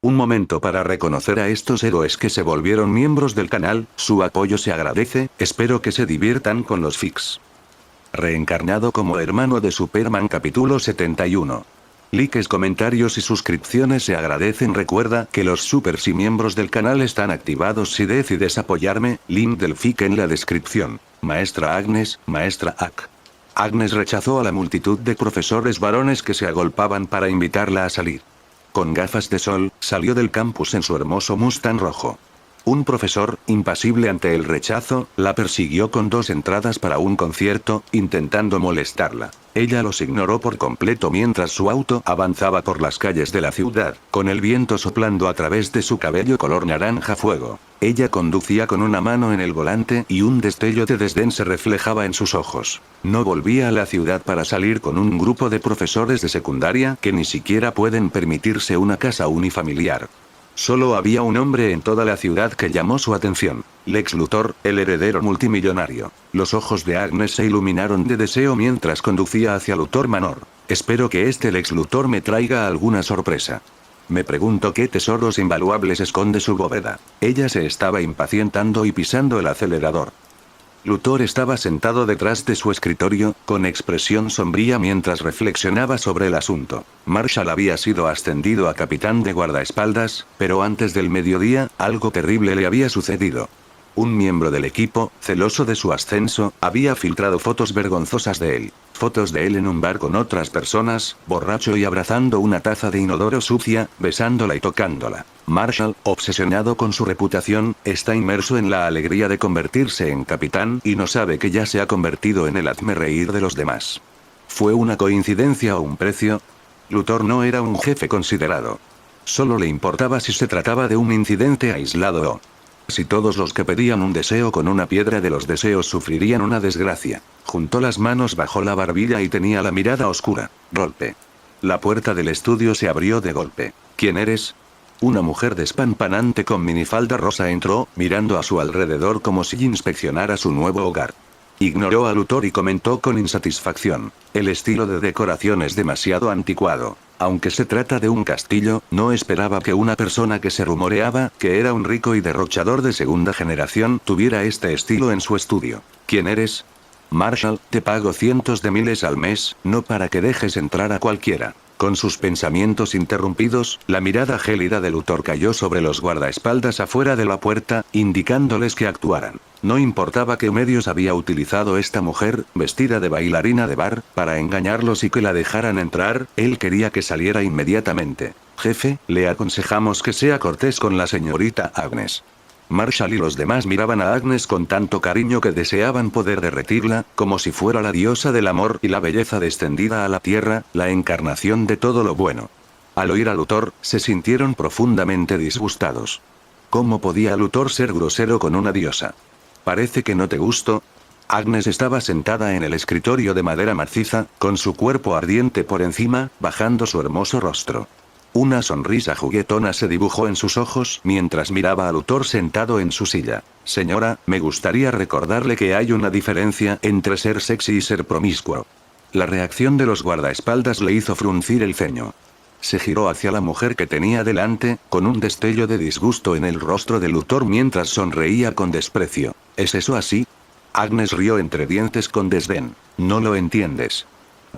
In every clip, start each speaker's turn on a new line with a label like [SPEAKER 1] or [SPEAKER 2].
[SPEAKER 1] Un momento para reconocer a estos héroes que se volvieron miembros del canal, su apoyo se agradece, espero que se diviertan con los fics. Reencarnado como hermano de Superman capítulo 71. Likes, comentarios y suscripciones se agradecen. Recuerda que los supers y miembros del canal están activados si decides apoyarme, link del fic en la descripción. Maestra Agnes, Maestra Ak. Agnes rechazó a la multitud de profesores varones que se agolpaban para invitarla a salir. Con gafas de sol, salió del campus en su hermoso Mustang rojo. Un profesor, impasible ante el rechazo, la persiguió con 2 entradas para un concierto, intentando molestarla. Ella los ignoró por completo mientras su auto avanzaba por las calles de la ciudad, con el viento soplando a través de su cabello color naranja fuego. Ella conducía con una mano en el volante y un destello de desdén se reflejaba en sus ojos. No volvía a la ciudad para salir con un grupo de profesores de secundaria que ni siquiera pueden permitirse una casa unifamiliar. Solo había un hombre en toda la ciudad que llamó su atención. Lex Luthor, el heredero multimillonario. Los ojos de Agnes se iluminaron de deseo mientras conducía hacia Luthor Manor. Espero que este Lex Luthor me traiga alguna sorpresa. Me pregunto qué tesoros invaluables esconde su bóveda. Ella se estaba impacientando y pisando el acelerador. Luthor estaba sentado detrás de su escritorio, con expresión sombría mientras reflexionaba sobre el asunto. Marshall había sido ascendido a capitán de guardaespaldas, pero antes del mediodía, algo terrible le había sucedido. Un miembro del equipo, celoso de su ascenso, había filtrado fotos vergonzosas de él. Fotos de él en un bar con otras personas, borracho y abrazando una taza de inodoro sucia, besándola y tocándola. Marshall, obsesionado con su reputación, está inmerso en la alegría de convertirse en capitán y no sabe que ya se ha convertido en el hazmerreír de los demás. ¿Fue una coincidencia o un precio? Luthor no era un jefe considerado. Solo le importaba si se trataba de un incidente aislado o si todos los que pedían un deseo con una piedra de los deseos sufrirían una desgracia. Juntó las manos bajo la barbilla y tenía la mirada oscura. Golpe. La puerta del estudio se abrió de golpe. ¿Quién eres? Una mujer despampanante con minifalda rosa entró, mirando a su alrededor como si inspeccionara su nuevo hogar. Ignoró a Luthor y comentó con insatisfacción. El estilo de decoración es demasiado anticuado. Aunque se trata de un castillo, no esperaba que una persona que se rumoreaba que era un rico y derrochador de segunda generación tuviera este estilo en su estudio. ¿Quién eres? Marshall, te pago cientos de miles al mes, no para que dejes entrar a cualquiera. Con sus pensamientos interrumpidos, la mirada gélida de Luthor cayó sobre los guardaespaldas afuera de la puerta, indicándoles que actuaran. No importaba qué medios había utilizado esta mujer, vestida de bailarina de bar, para engañarlos y que la dejaran entrar, él quería que saliera inmediatamente. Jefe, le aconsejamos que sea cortés con la señorita Agnes. Marshall y los demás miraban a Agnes con tanto cariño que deseaban poder derretirla, como si fuera la diosa del amor y la belleza descendida a la tierra, la encarnación de todo lo bueno. Al oír a Luthor, se sintieron profundamente disgustados. ¿Cómo podía Luthor ser grosero con una diosa? ¿Parece que no te gustó? Agnes estaba sentada en el escritorio de madera maciza, con su cuerpo ardiente por encima, bajando su hermoso rostro. Una sonrisa juguetona se dibujó en sus ojos mientras miraba a Luthor sentado en su silla. Señora, me gustaría recordarle que hay una diferencia entre ser sexy y ser promiscuo. La reacción de los guardaespaldas le hizo fruncir el ceño. Se giró hacia la mujer que tenía delante, con un destello de disgusto en el rostro de Luthor mientras sonreía con desprecio. ¿Es eso así? Agnes rió entre dientes con desdén. No lo entiendes.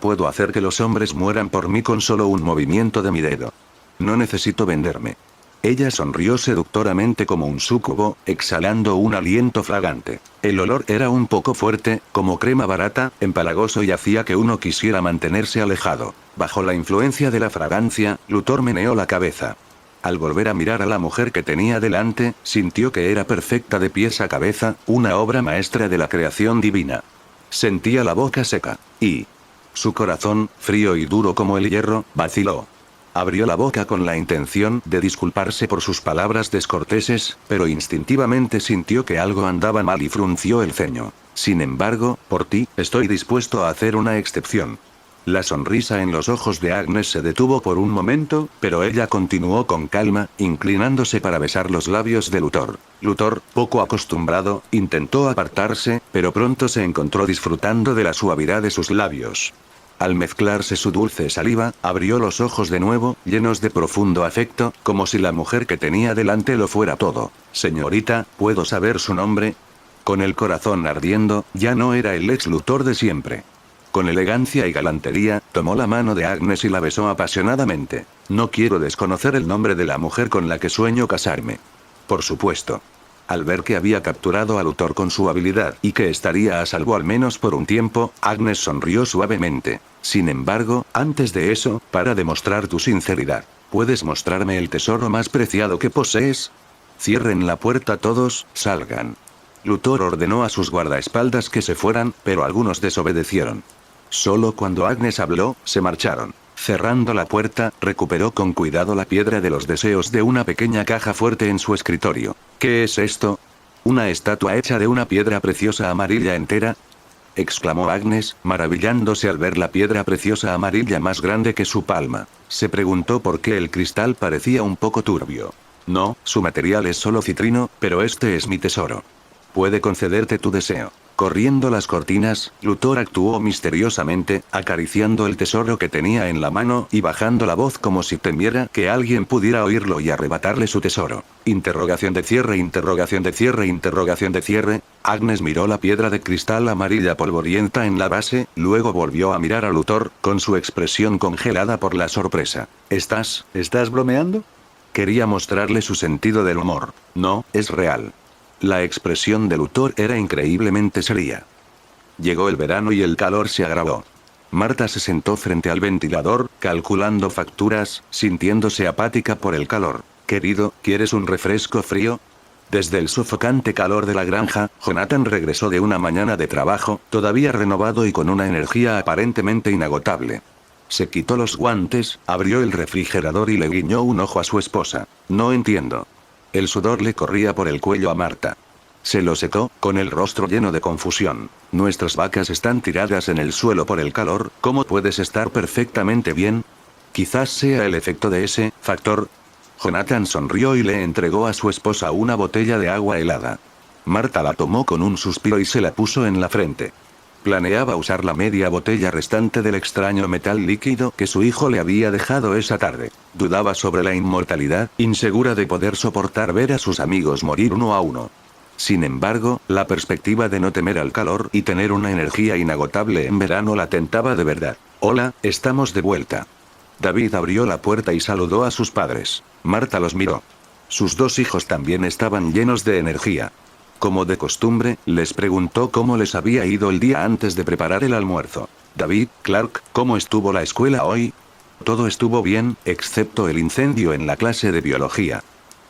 [SPEAKER 1] Puedo hacer que los hombres mueran por mí con solo un movimiento de mi dedo. No necesito venderme. Ella sonrió seductoramente como un súcubo, exhalando un aliento fragante. El olor era un poco fuerte, como crema barata, empalagoso y hacía que uno quisiera mantenerse alejado. Bajo la influencia de la fragancia, Luthor meneó la cabeza. Al volver a mirar a la mujer que tenía delante, sintió que era perfecta de pies a cabeza, una obra maestra de la creación divina. Sentía la boca seca. Y su corazón, frío y duro como el hierro, vaciló. Abrió la boca con la intención de disculparse por sus palabras descorteses, pero instintivamente sintió que algo andaba mal y frunció el ceño. Sin embargo, por ti, estoy dispuesto a hacer una excepción. La sonrisa en los ojos de Agnes se detuvo por un momento, pero ella continuó con calma, inclinándose para besar los labios de Luthor. Luthor, poco acostumbrado, intentó apartarse, pero pronto se encontró disfrutando de la suavidad de sus labios. Al mezclarse su dulce saliva, abrió los ojos de nuevo, llenos de profundo afecto, como si la mujer que tenía delante lo fuera todo. Señorita, ¿puedo saber su nombre? Con el corazón ardiendo, ya no era el Lex Luthor de siempre. Con elegancia y galantería, tomó la mano de Agnes y la besó apasionadamente. No quiero desconocer el nombre de la mujer con la que sueño casarme. Por supuesto. Al ver que había capturado a Luthor con su habilidad y que estaría a salvo al menos por un tiempo, Agnes sonrió suavemente. Sin embargo, antes de eso, para demostrar tu sinceridad, ¿puedes mostrarme el tesoro más preciado que posees? Cierren la puerta todos, salgan. Luthor ordenó a sus guardaespaldas que se fueran, pero algunos desobedecieron. Solo cuando Agnes habló, se marcharon. Cerrando la puerta, recuperó con cuidado la piedra de los deseos de una pequeña caja fuerte en su escritorio. ¿Qué es esto? ¿Una estatua hecha de una piedra preciosa amarilla entera? Exclamó Agnes, maravillándose al ver la piedra preciosa amarilla más grande que su palma. Se preguntó por qué el cristal parecía un poco turbio. No, su material es solo citrino, pero este es mi tesoro. Puede concederte tu deseo. Corriendo las cortinas, Luthor actuó misteriosamente, acariciando el tesoro que tenía en la mano y bajando la voz como si temiera que alguien pudiera oírlo y arrebatarle su tesoro. Interrogación de cierre, interrogación de cierre, interrogación de cierre. Agnes miró la piedra de cristal amarilla polvorienta en la base, luego volvió a mirar a Luthor, con su expresión congelada por la sorpresa. ¿Estás bromeando? Quería mostrarle su sentido del humor. No, es real. La expresión de Luthor era increíblemente seria. Llegó el verano y el calor se agravó. Marta se sentó frente al ventilador, calculando facturas, sintiéndose apática por el calor. Querido, ¿quieres un refresco frío? Desde el sofocante calor de la granja, Jonathan regresó de una mañana de trabajo, todavía renovado y con una energía aparentemente inagotable. Se quitó los guantes, abrió el refrigerador y le guiñó un ojo a su esposa. No entiendo. El sudor le corría por el cuello a Marta. Se lo secó, con el rostro lleno de confusión. Nuestras vacas están tiradas en el suelo por el calor, ¿cómo puedes estar perfectamente bien? Quizás sea el efecto de ese factor. Jonathan sonrió y le entregó a su esposa una botella de agua helada. Marta la tomó con un suspiro y se la puso en la frente. Planeaba usar la media botella restante del extraño metal líquido que su hijo le había dejado esa tarde. Dudaba sobre la inmortalidad, insegura de poder soportar ver a sus amigos morir uno a uno. Sin embargo, la perspectiva de no temer al calor y tener una energía inagotable en verano la tentaba de verdad. Hola, estamos de vuelta. David abrió la puerta y saludó a sus padres. Marta los miró. Sus dos hijos también estaban llenos de energía. Como de costumbre, les preguntó cómo les había ido el día antes de preparar el almuerzo. David, Clark, ¿cómo estuvo la escuela hoy? Todo estuvo bien, excepto el incendio en la clase de biología.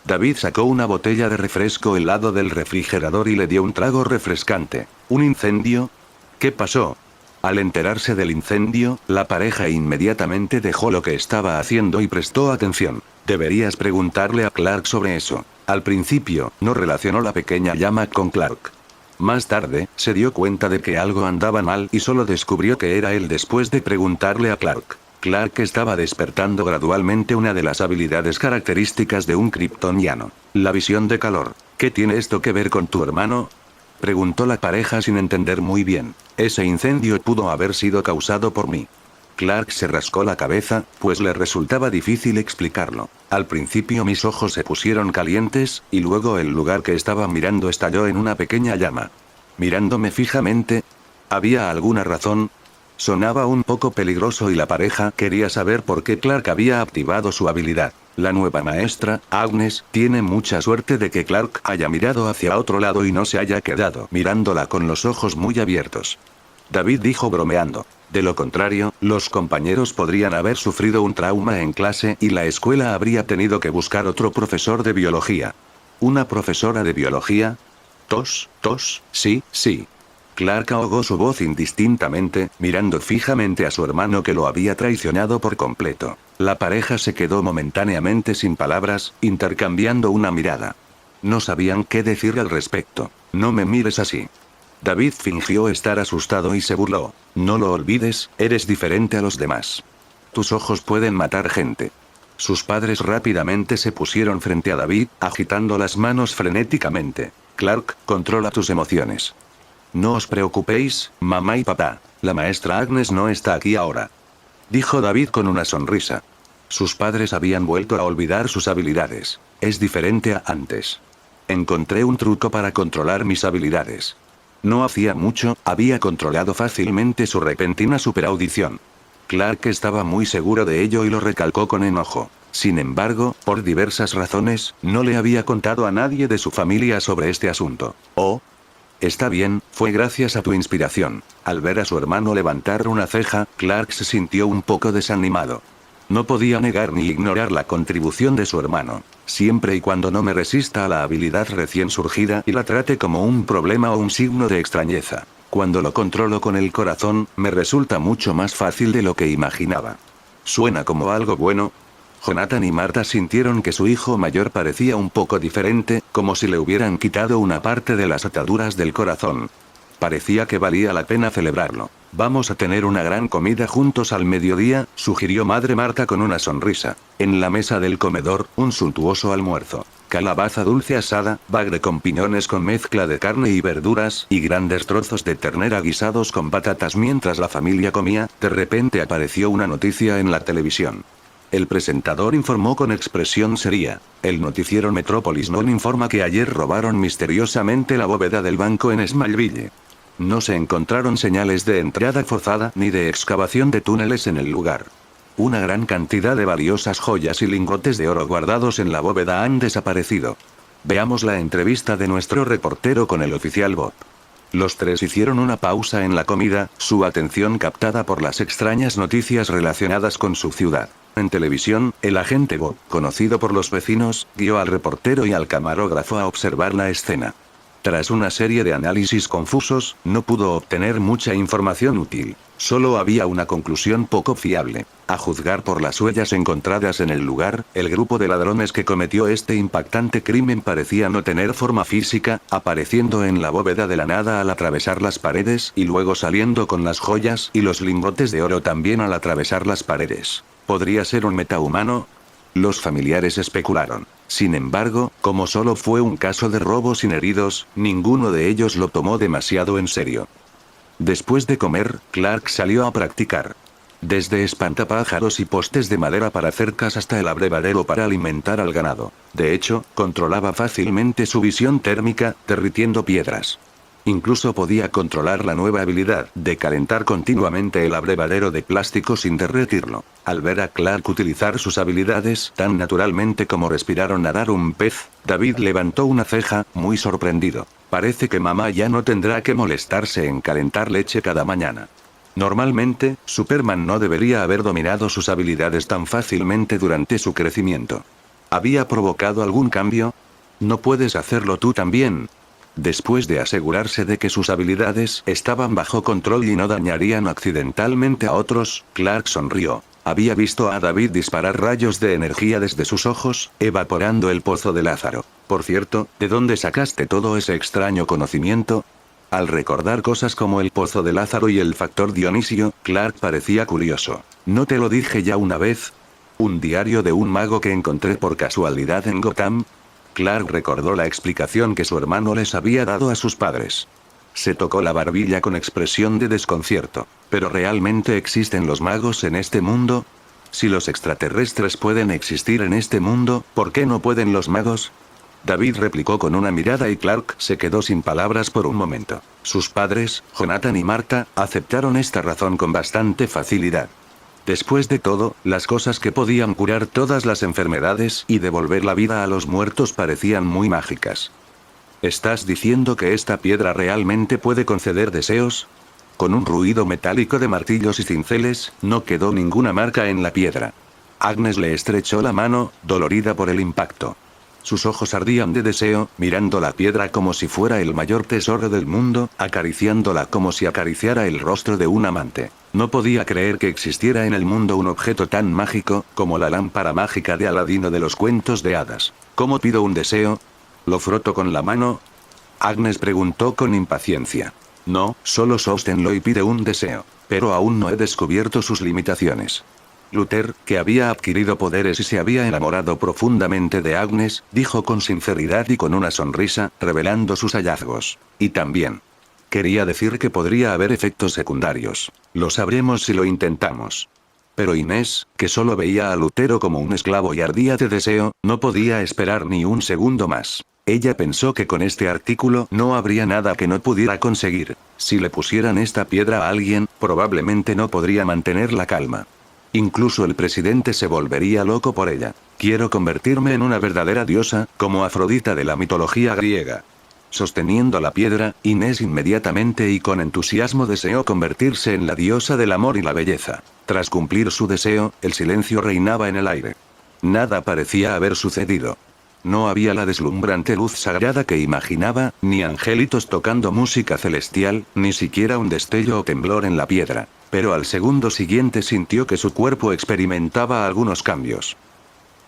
[SPEAKER 1] David sacó una botella de refresco helado del refrigerador y le dio un trago refrescante. ¿Un incendio? ¿Qué pasó? Al enterarse del incendio, la pareja inmediatamente dejó lo que estaba haciendo y prestó atención. Deberías preguntarle a Clark sobre eso. Al principio, no relacionó la pequeña llama con Clark. Más tarde, se dio cuenta de que algo andaba mal y solo descubrió que era él después de preguntarle a Clark. Clark estaba despertando gradualmente una de las habilidades características de un kryptoniano. La visión de calor. ¿Qué tiene esto que ver con tu hermano? Preguntó la pareja sin entender muy bien. Ese incendio pudo haber sido causado por mí. Clark se rascó la cabeza, pues le resultaba difícil explicarlo. Al principio mis ojos se pusieron calientes, y luego el lugar que estaba mirando estalló en una pequeña llama. Mirándome fijamente. ¿Había alguna razón? Sonaba un poco peligroso y la pareja quería saber por qué Clark había activado su habilidad. La nueva maestra, Agnes, tiene mucha suerte de que Clark haya mirado hacia otro lado y no se haya quedado mirándola con los ojos muy abiertos. David dijo bromeando. De lo contrario, los compañeros podrían haber sufrido un trauma en clase y la escuela habría tenido que buscar otro profesor de biología. ¿Una profesora de biología? Tos, sí. Clark ahogó su voz indistintamente, mirando fijamente a su hermano que lo había traicionado por completo. La pareja se quedó momentáneamente sin palabras, intercambiando una mirada. No sabían qué decir al respecto. No me mires así. David fingió estar asustado y se burló. No lo olvides, eres diferente a los demás. Tus ojos pueden matar gente. Sus padres rápidamente se pusieron frente a David, agitando las manos frenéticamente. Clark, controla tus emociones. No os preocupéis, mamá y papá. La maestra Agnes no está aquí ahora. Dijo David con una sonrisa. Sus padres habían vuelto a olvidar sus habilidades. Es diferente a antes. Encontré un truco para controlar mis habilidades. No hacía mucho, había controlado fácilmente su repentina superaudición. Clark estaba muy seguro de ello y lo recalcó con enojo. Sin embargo, por diversas razones, no le había contado a nadie de su familia sobre este asunto. Oh. Está bien, fue gracias a tu inspiración. Al ver a su hermano levantar una ceja, Clark se sintió un poco desanimado. No podía negar ni ignorar la contribución de su hermano, siempre y cuando no me resista a la habilidad recién surgida y la trate como un problema o un signo de extrañeza. Cuando lo controlo con el corazón, me resulta mucho más fácil de lo que imaginaba. ¿Suena como algo bueno? Jonathan y Marta sintieron que su hijo mayor parecía un poco diferente, como si le hubieran quitado una parte de las ataduras del corazón. Parecía que valía la pena celebrarlo. Vamos a tener una gran comida juntos al mediodía, sugirió Madre Marta con una sonrisa. En la mesa del comedor, un suntuoso almuerzo. Calabaza dulce asada, bagre con piñones con mezcla de carne y verduras, y grandes trozos de ternera guisados con patatas. Mientras la familia comía, de repente apareció una noticia en la televisión. El presentador informó con expresión seria. El noticiero Metrópolis Non informa que ayer robaron misteriosamente la bóveda del banco en Smallville. No se encontraron señales de entrada forzada ni de excavación de túneles en el lugar. Una gran cantidad de valiosas joyas y lingotes de oro guardados en la bóveda han desaparecido. Veamos la entrevista de nuestro reportero con el oficial Bob. Los tres hicieron una pausa en la comida, su atención captada por las extrañas noticias relacionadas con su ciudad. En televisión, el agente Bob, conocido por los vecinos, guió al reportero y al camarógrafo a observar la escena. Tras una serie de análisis confusos, no pudo obtener mucha información útil. Solo había una conclusión poco fiable. A juzgar por las huellas encontradas en el lugar, el grupo de ladrones que cometió este impactante crimen parecía no tener forma física, apareciendo en la bóveda de la nada al atravesar las paredes y luego saliendo con las joyas y los lingotes de oro también al atravesar las paredes. ¿Podría ser un metahumano? Los familiares especularon. Sin embargo, como solo fue un caso de robo sin heridos, ninguno de ellos lo tomó demasiado en serio. Después de comer, Clark salió a practicar. Desde espantapájaros y postes de madera para cercas hasta el abrevadero para alimentar al ganado. De hecho, controlaba fácilmente su visión térmica, derritiendo piedras. Incluso podía controlar la nueva habilidad de calentar continuamente el abrevadero de plástico sin derretirlo. Al ver a Clark utilizar sus habilidades tan naturalmente como respirar o nadar un pez, David levantó una ceja, muy sorprendido. Parece que mamá ya no tendrá que molestarse en calentar leche cada mañana. Normalmente, Superman no debería haber dominado sus habilidades tan fácilmente durante su crecimiento. ¿Había provocado algún cambio? ¿No puedes hacerlo tú también? Después de asegurarse de que sus habilidades estaban bajo control y no dañarían accidentalmente a otros, Clark sonrió. Había visto a David disparar rayos de energía desde sus ojos, evaporando el pozo de Lázaro. Por cierto, ¿de dónde sacaste todo ese extraño conocimiento? Al recordar cosas como el pozo de Lázaro y el factor Dionisio, Clark parecía curioso. ¿No te lo dije ya una vez? ¿Un diario de un mago que encontré por casualidad en Gotham? Clark recordó la explicación que su hermano les había dado a sus padres. Se tocó la barbilla con expresión de desconcierto. ¿Pero realmente existen los magos en este mundo? Si los extraterrestres pueden existir en este mundo, ¿por qué no pueden los magos? David replicó con una mirada y Clark se quedó sin palabras por un momento. Sus padres, Jonathan y Marta, aceptaron esta razón con bastante facilidad. Después de todo, las cosas que podían curar todas las enfermedades y devolver la vida a los muertos parecían muy mágicas. ¿Estás diciendo que esta piedra realmente puede conceder deseos? Con un ruido metálico de martillos y cinceles, no quedó ninguna marca en la piedra. Agnes le estrechó la mano, dolorida por el impacto. Sus ojos ardían de deseo, mirando la piedra como si fuera el mayor tesoro del mundo, acariciándola como si acariciara el rostro de un amante. No podía creer que existiera en el mundo un objeto tan mágico, como la lámpara mágica de Aladino de los cuentos de hadas. ¿Cómo pido un deseo? ¿Lo froto con la mano? Agnes preguntó con impaciencia. No, solo sosténlo y pide un deseo. Pero aún no he descubierto sus limitaciones. Luther, que había adquirido poderes y se había enamorado profundamente de Agnes, dijo con sinceridad y con una sonrisa, revelando sus hallazgos. Y también. Quería decir que podría haber efectos secundarios. Lo sabremos si lo intentamos. Pero Inés, que solo veía a Lutero como un esclavo y ardía de deseo, no podía esperar ni un segundo más. Ella pensó que con este artículo no habría nada que no pudiera conseguir. Si le pusieran esta piedra a alguien, probablemente no podría mantener la calma. Incluso el presidente se volvería loco por ella. Quiero convertirme en una verdadera diosa, como Afrodita de la mitología griega. Sosteniendo la piedra, Inés inmediatamente y con entusiasmo deseó convertirse en la diosa del amor y la belleza. Tras cumplir su deseo, el silencio reinaba en el aire. Nada parecía haber sucedido. No había la deslumbrante luz sagrada que imaginaba, ni angelitos tocando música celestial, ni siquiera un destello o temblor en la piedra. Pero al segundo siguiente sintió que su cuerpo experimentaba algunos cambios.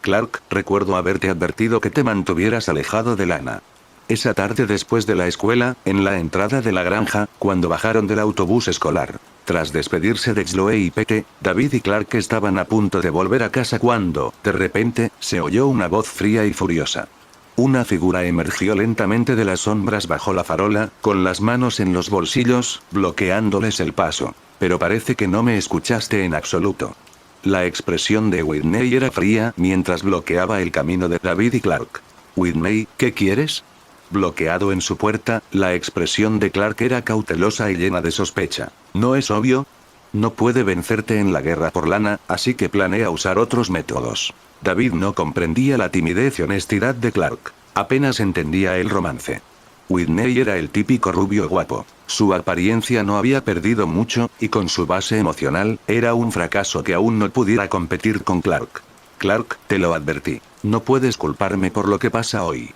[SPEAKER 1] Clark, recuerdo haberte advertido que te mantuvieras alejado de Lana. Esa tarde después de la escuela, en la entrada de la granja, cuando bajaron del autobús escolar. Tras despedirse de Chloe y Pete, David y Clark estaban a punto de volver a casa cuando, de repente, se oyó una voz fría y furiosa. Una figura emergió lentamente de las sombras bajo la farola, con las manos en los bolsillos, bloqueándoles el paso. Pero parece que no me escuchaste en absoluto. La expresión de Whitney era fría mientras bloqueaba el camino de David y Clark. Whitney, ¿qué quieres? Bloqueado en su puerta, la expresión de Clark era cautelosa y llena de sospecha. ¿No es obvio? No puede vencerte en la guerra por Lana, así que planea usar otros métodos. David no comprendía la timidez y honestidad de Clark. Apenas entendía el romance. Whitney era el típico rubio guapo. Su apariencia no había perdido mucho, y con su base emocional, era un fracaso que aún no pudiera competir con Clark. Clark, te lo advertí. No puedes culparme por lo que pasa hoy.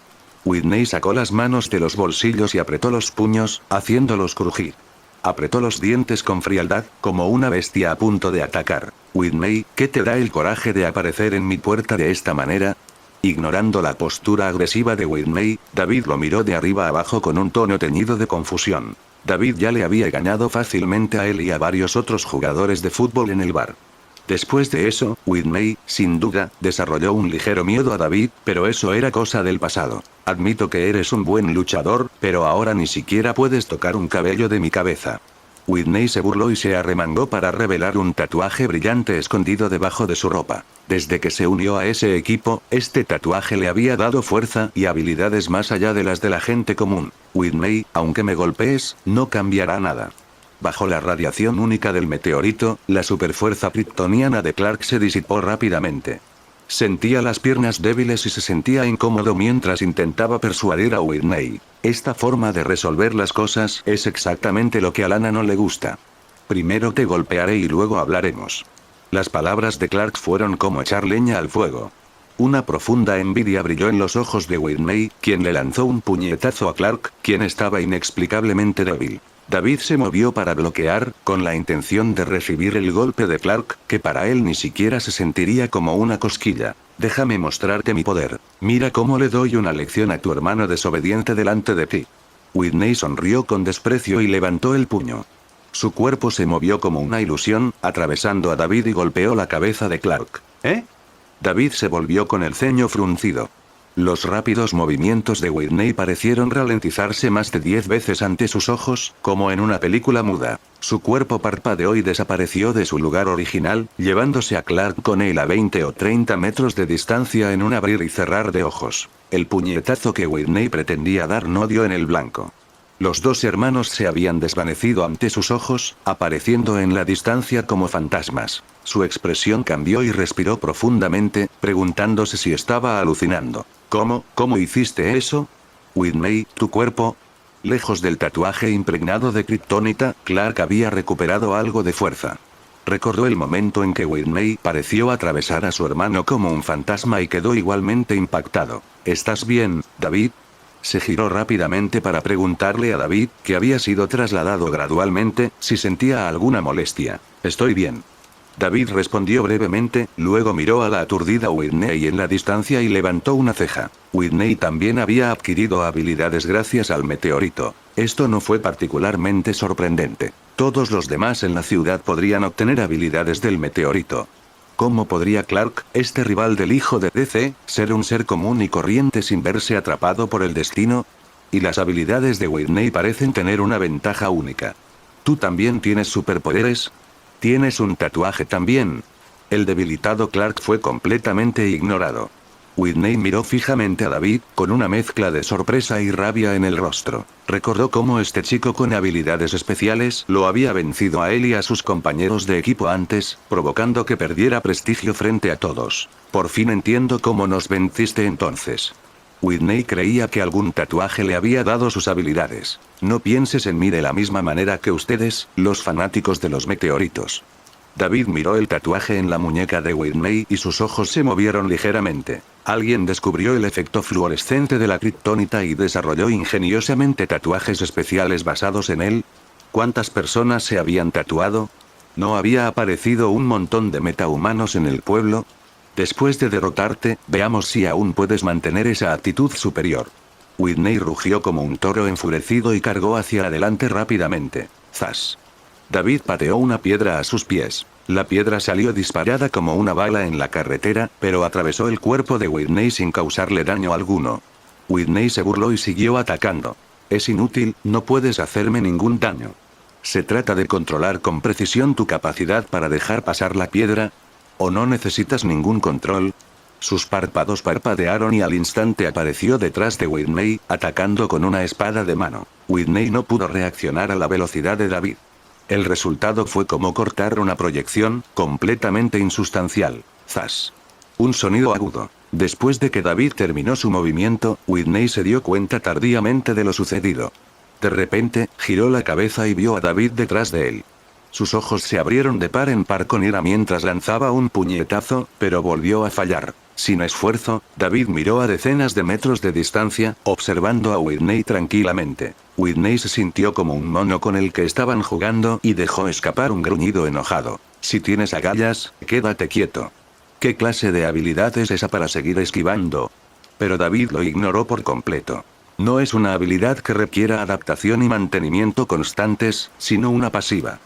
[SPEAKER 1] Whitney sacó las manos de los bolsillos y apretó los puños, haciéndolos crujir. Apretó los dientes con frialdad, como una bestia a punto de atacar. Whitney, ¿qué te da el coraje de aparecer en mi puerta de esta manera? Ignorando la postura agresiva de Whitney, David lo miró de arriba abajo con un tono teñido de confusión. David ya le había ganado fácilmente a él y a varios otros jugadores de fútbol en el bar. Después de eso, Whitney, sin duda, desarrolló un ligero miedo a David, pero eso era cosa del pasado. Admito que eres un buen luchador, pero ahora ni siquiera puedes tocar un cabello de mi cabeza. Whitney se burló y se arremangó para revelar un tatuaje brillante escondido debajo de su ropa. Desde que se unió a ese equipo, este tatuaje le había dado fuerza y habilidades más allá de las de la gente común. Whitney, aunque me golpees, no cambiará nada. Bajo la radiación única del meteorito, la superfuerza kryptoniana de Clark se disipó rápidamente. Sentía las piernas débiles y se sentía incómodo mientras intentaba persuadir a Whitney. Esta forma de resolver las cosas es exactamente lo que a Lana no le gusta. Primero te golpearé y luego hablaremos. Las palabras de Clark fueron como echar leña al fuego. Una profunda envidia brilló en los ojos de Whitney, quien le lanzó un puñetazo a Clark, quien estaba inexplicablemente débil. David se movió para bloquear, con la intención de recibir el golpe de Clark, que para él ni siquiera se sentiría como una cosquilla. Déjame mostrarte mi poder. Mira cómo le doy una lección a tu hermano desobediente delante de ti. Whitney sonrió con desprecio y levantó el puño. Su cuerpo se movió como una ilusión, atravesando a David y golpeó la cabeza de Clark. ¿Eh? David se volvió con el ceño fruncido. Los rápidos movimientos de Whitney parecieron ralentizarse más de 10 veces ante sus ojos, como en una película muda. Su cuerpo parpadeó y desapareció de su lugar original, llevándose a Clark con él a 20 o 30 metros de distancia en un abrir y cerrar de ojos. El puñetazo que Whitney pretendía dar no dio en el blanco. Los dos hermanos se habían desvanecido ante sus ojos, apareciendo en la distancia como fantasmas. Su expresión cambió y respiró profundamente, preguntándose si estaba alucinando. ¿Cómo hiciste eso? Whitney, tu cuerpo. Lejos del tatuaje impregnado de kriptonita, Clark había recuperado algo de fuerza. Recordó el momento en que Whitney pareció atravesar a su hermano como un fantasma y quedó igualmente impactado. ¿Estás bien, David? Se giró rápidamente para preguntarle a David, que había sido trasladado gradualmente, si sentía alguna molestia. Estoy bien. David respondió brevemente, luego miró a la aturdida Whitney en la distancia y levantó una ceja. Whitney también había adquirido habilidades gracias al meteorito. Esto no fue particularmente sorprendente. Todos los demás en la ciudad podrían obtener habilidades del meteorito. ¿Cómo podría Clark, este rival del hijo de DC, ser un ser común y corriente sin verse atrapado por el destino? y las habilidades de Whitney parecen tener una ventaja única. ¿Tú también tienes superpoderes? ¿Tienes un tatuaje también? El debilitado Clark fue completamente ignorado. Whitney miró fijamente a David, con una mezcla de sorpresa y rabia en el rostro. Recordó cómo este chico con habilidades especiales lo había vencido a él y a sus compañeros de equipo antes, provocando que perdiera prestigio frente a todos. Por fin entiendo cómo nos venciste entonces. Whitney creía que algún tatuaje le había dado sus habilidades. No pienses en mí de la misma manera que ustedes, los fanáticos de los meteoritos. David miró el tatuaje en la muñeca de Whitney y sus ojos se movieron ligeramente. Alguien descubrió el efecto fluorescente de la kriptonita y desarrolló ingeniosamente tatuajes especiales basados en él. ¿Cuántas personas se habían tatuado? ¿No había aparecido un montón de metahumanos en el pueblo? Después de derrotarte, veamos si aún puedes mantener esa actitud superior. Whitney rugió como un toro enfurecido y cargó hacia adelante rápidamente. ¡Zas! David pateó una piedra a sus pies. La piedra salió disparada como una bala en la carretera, pero atravesó el cuerpo de Whitney sin causarle daño alguno. Whitney se burló y siguió atacando. Es inútil, no puedes hacerme ningún daño. ¿Se trata de controlar con precisión tu capacidad para dejar pasar la piedra? ¿O no necesitas ningún control? Sus párpados parpadearon y al instante apareció detrás de Whitney, atacando con una espada de mano. Whitney no pudo reaccionar a la velocidad de David. El resultado fue como cortar una proyección, completamente insustancial. ¡Zas! Un sonido agudo. Después de que David terminó su movimiento, Whitney se dio cuenta tardíamente de lo sucedido. De repente, giró la cabeza y vio a David detrás de él. Sus ojos se abrieron de par en par con ira mientras lanzaba un puñetazo, pero volvió a fallar. Sin esfuerzo, David miró a decenas de metros de distancia, observando a Whitney tranquilamente. Whitney se sintió como un mono con el que estaban jugando y dejó escapar un gruñido enojado. Si tienes agallas, quédate quieto. ¿Qué clase de habilidad es esa para seguir esquivando? Pero David lo ignoró por completo. No es una habilidad que requiera adaptación y mantenimiento constantes, sino una pasiva.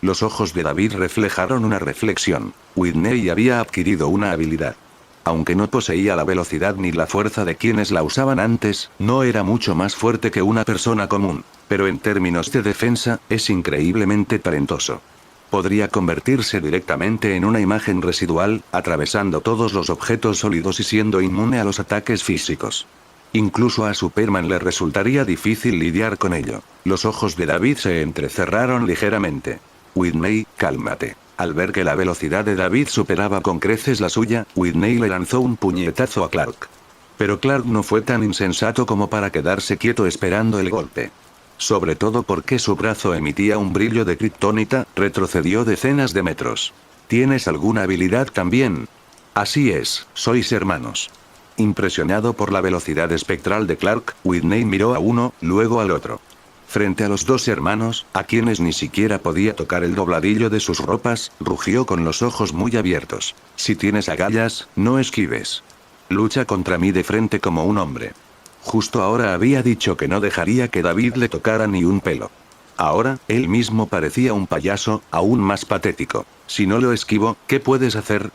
[SPEAKER 1] Los ojos de David reflejaron una reflexión. Whitney había adquirido una habilidad. Aunque no poseía la velocidad ni la fuerza de quienes la usaban antes, no era mucho más fuerte que una persona común. Pero en términos de defensa, es increíblemente talentoso. Podría convertirse directamente en una imagen residual, atravesando todos los objetos sólidos y siendo inmune a los ataques físicos. Incluso a Superman le resultaría difícil lidiar con ello. Los ojos de David se entrecerraron ligeramente. Whitney, cálmate. Al ver que la velocidad de David superaba con creces la suya, Whitney le lanzó un puñetazo a Clark. Pero Clark no fue tan insensato como para quedarse quieto esperando el golpe. Sobre todo porque su brazo emitía un brillo de kriptonita, retrocedió decenas de metros. ¿Tienes alguna habilidad también? Así es, sois hermanos. Impresionado por la velocidad espectral de Clark, Whitney miró a uno, luego al otro. Frente a los dos hermanos, a quienes ni siquiera podía tocar el dobladillo de sus ropas, rugió con los ojos muy abiertos. Si tienes agallas, no esquives. Lucha contra mí de frente como un hombre. Justo ahora había dicho que no dejaría que David le tocara ni un pelo. Ahora, él mismo parecía un payaso, aún más patético. Si no lo esquivo, ¿qué puedes hacer?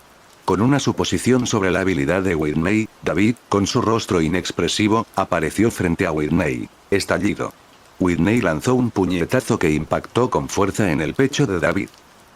[SPEAKER 1] Con una suposición sobre la habilidad de Whitney, David, con su rostro inexpresivo, apareció frente a Whitney. Estallido. Whitney lanzó un puñetazo que impactó con fuerza en el pecho de David.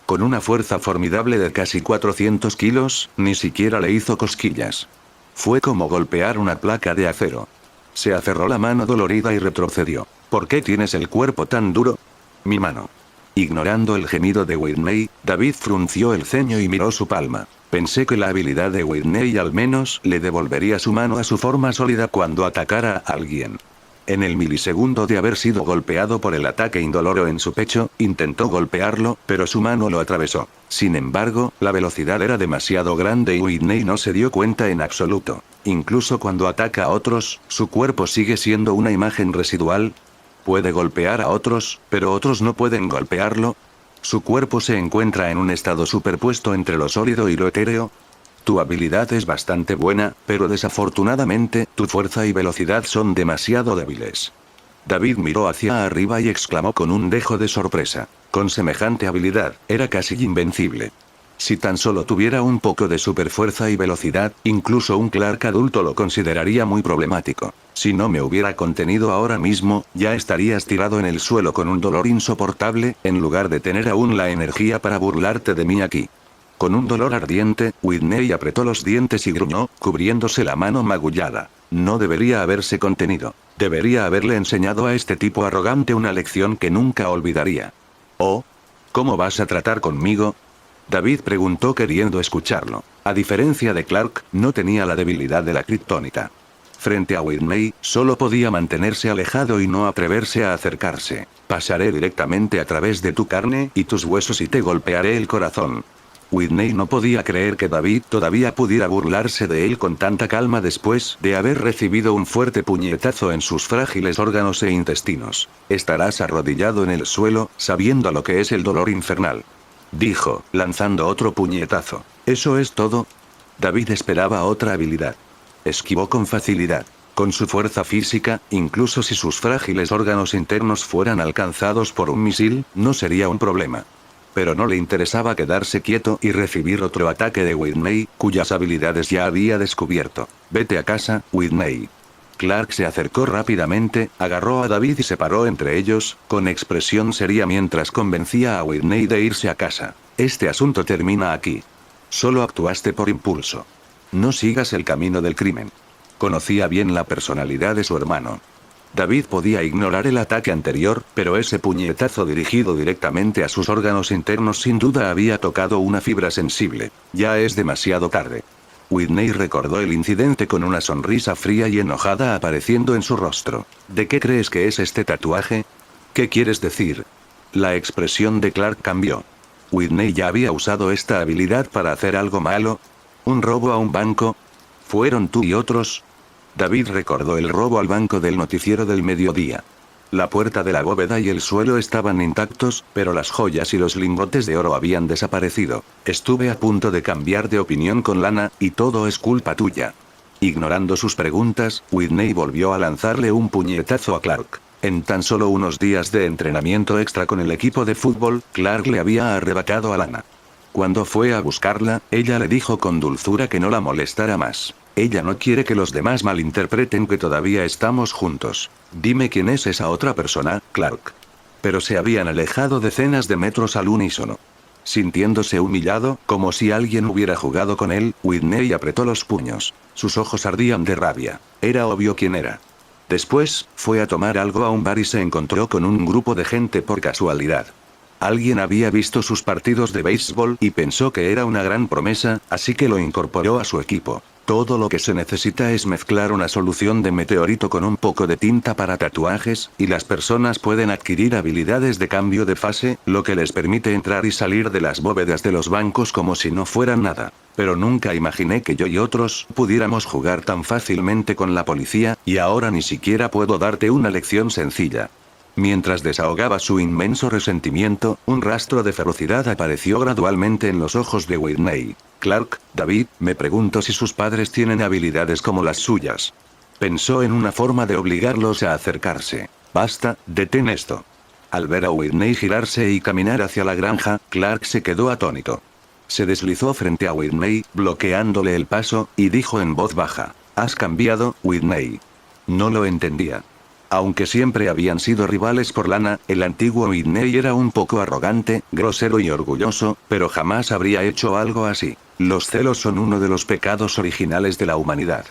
[SPEAKER 1] Con una fuerza formidable de casi 400 kilos, ni siquiera le hizo cosquillas. Fue como golpear una placa de acero. Se aferró la mano dolorida y retrocedió. ¿Por qué tienes el cuerpo tan duro? Mi mano. Ignorando el gemido de Whitney, David frunció el ceño y miró su palma. Pensé que la habilidad de Whitney al menos le devolvería su mano a su forma sólida cuando atacara a alguien. En el milisegundo de haber sido golpeado por el ataque indoloro en su pecho, intentó golpearlo, pero su mano lo atravesó. Sin embargo, la velocidad era demasiado grande y Whitney no se dio cuenta en absoluto. Incluso cuando ataca a otros, su cuerpo sigue siendo una imagen residual. Puede golpear a otros, pero otros no pueden golpearlo. Su cuerpo se encuentra en un estado superpuesto entre lo sólido y lo etéreo. Tu habilidad es bastante buena, pero desafortunadamente, tu fuerza y velocidad son demasiado débiles. David miró hacia arriba y exclamó con un dejo de sorpresa. Con semejante habilidad, era casi invencible. Si tan solo tuviera un poco de superfuerza y velocidad, incluso un Clark adulto lo consideraría muy problemático. Si no me hubiera contenido ahora mismo, ya estarías tirado en el suelo con un dolor insoportable, en lugar de tener aún la energía para burlarte de mí aquí. Con un dolor ardiente, Whitney apretó los dientes y gruñó, cubriéndose la mano magullada. No debería haberse contenido. Debería haberle enseñado a este tipo arrogante una lección que nunca olvidaría. «Oh, ¿cómo vas a tratar conmigo?», David preguntó queriendo escucharlo. A diferencia de Clark, no tenía la debilidad de la kriptonita. Frente a Whitney, solo podía mantenerse alejado y no atreverse a acercarse. «Pasaré directamente a través de tu carne y tus huesos y te golpearé el corazón». Whitney no podía creer que David todavía pudiera burlarse de él con tanta calma después de haber recibido un fuerte puñetazo en sus frágiles órganos e intestinos. «Estarás arrodillado en el suelo, sabiendo lo que es el dolor infernal», dijo, lanzando otro puñetazo. «¿Eso es todo?». David esperaba otra habilidad. Esquivó con facilidad. Con su fuerza física, incluso si sus frágiles órganos internos fueran alcanzados por un misil, no sería un problema. Pero no le interesaba quedarse quieto y recibir otro ataque de Whitney, cuyas habilidades ya había descubierto. «Vete a casa, Whitney». Clark se acercó rápidamente, agarró a David y se paró entre ellos, con expresión seria mientras convencía a Whitney de irse a casa. «Este asunto termina aquí. Solo actuaste por impulso. No sigas el camino del crimen». Conocía bien la personalidad de su hermano. David podía ignorar el ataque anterior, pero ese puñetazo dirigido directamente a sus órganos internos sin duda había tocado una fibra sensible. «Ya es demasiado tarde». Whitney recordó el incidente con una sonrisa fría y enojada apareciendo en su rostro. «¿De qué crees que es este tatuaje? ¿Qué quieres decir?». La expresión de Clark cambió. ¿Whitney ya había usado esta habilidad para hacer algo malo? ¿Un robo a un banco? ¿Fueron tú y otros? David recordó el robo al banco del noticiero del mediodía. La puerta de la bóveda y el suelo estaban intactos, pero las joyas y los lingotes de oro habían desaparecido. «Estuve a punto de cambiar de opinión con Lana, y todo es culpa tuya». Ignorando sus preguntas, Whitney volvió a lanzarle un puñetazo a Clark. En tan solo unos días de entrenamiento extra con el equipo de fútbol, Clark le había arrebatado a Lana. Cuando fue a buscarla, ella le dijo con dulzura que no la molestara más. «Ella no quiere que los demás malinterpreten que todavía estamos juntos. Dime quién es esa otra persona, Clark». Pero se habían alejado decenas de metros al unísono. Sintiéndose humillado, como si alguien hubiera jugado con él, Whitney apretó los puños. Sus ojos ardían de rabia. Era obvio quién era. Después, fue a tomar algo a un bar y se encontró con un grupo de gente por casualidad. Alguien había visto sus partidos de béisbol y pensó que era una gran promesa, así que lo incorporó a su equipo. Todo lo que se necesita es mezclar una solución de meteorito con un poco de tinta para tatuajes, y las personas pueden adquirir habilidades de cambio de fase, lo que les permite entrar y salir de las bóvedas de los bancos como si no fueran nada. Pero nunca imaginé que yo y otros pudiéramos jugar tan fácilmente con la policía, y ahora ni siquiera puedo darte una lección sencilla. Mientras desahogaba su inmenso resentimiento, un rastro de ferocidad apareció gradualmente en los ojos de Whitney. «Clark, David, me pregunto si sus padres tienen habilidades como las suyas». Pensó en una forma de obligarlos a acercarse. «Basta, detén esto». Al ver a Whitney girarse y caminar hacia la granja, Clark se quedó atónito. Se deslizó frente a Whitney, bloqueándole el paso, y dijo en voz baja: «¿Has cambiado, Whitney?». No lo entendía. Aunque siempre habían sido rivales por Lana, el antiguo Whitney era un poco arrogante, grosero y orgulloso, pero jamás habría hecho algo así. Los celos son uno de los pecados originales de la humanidad.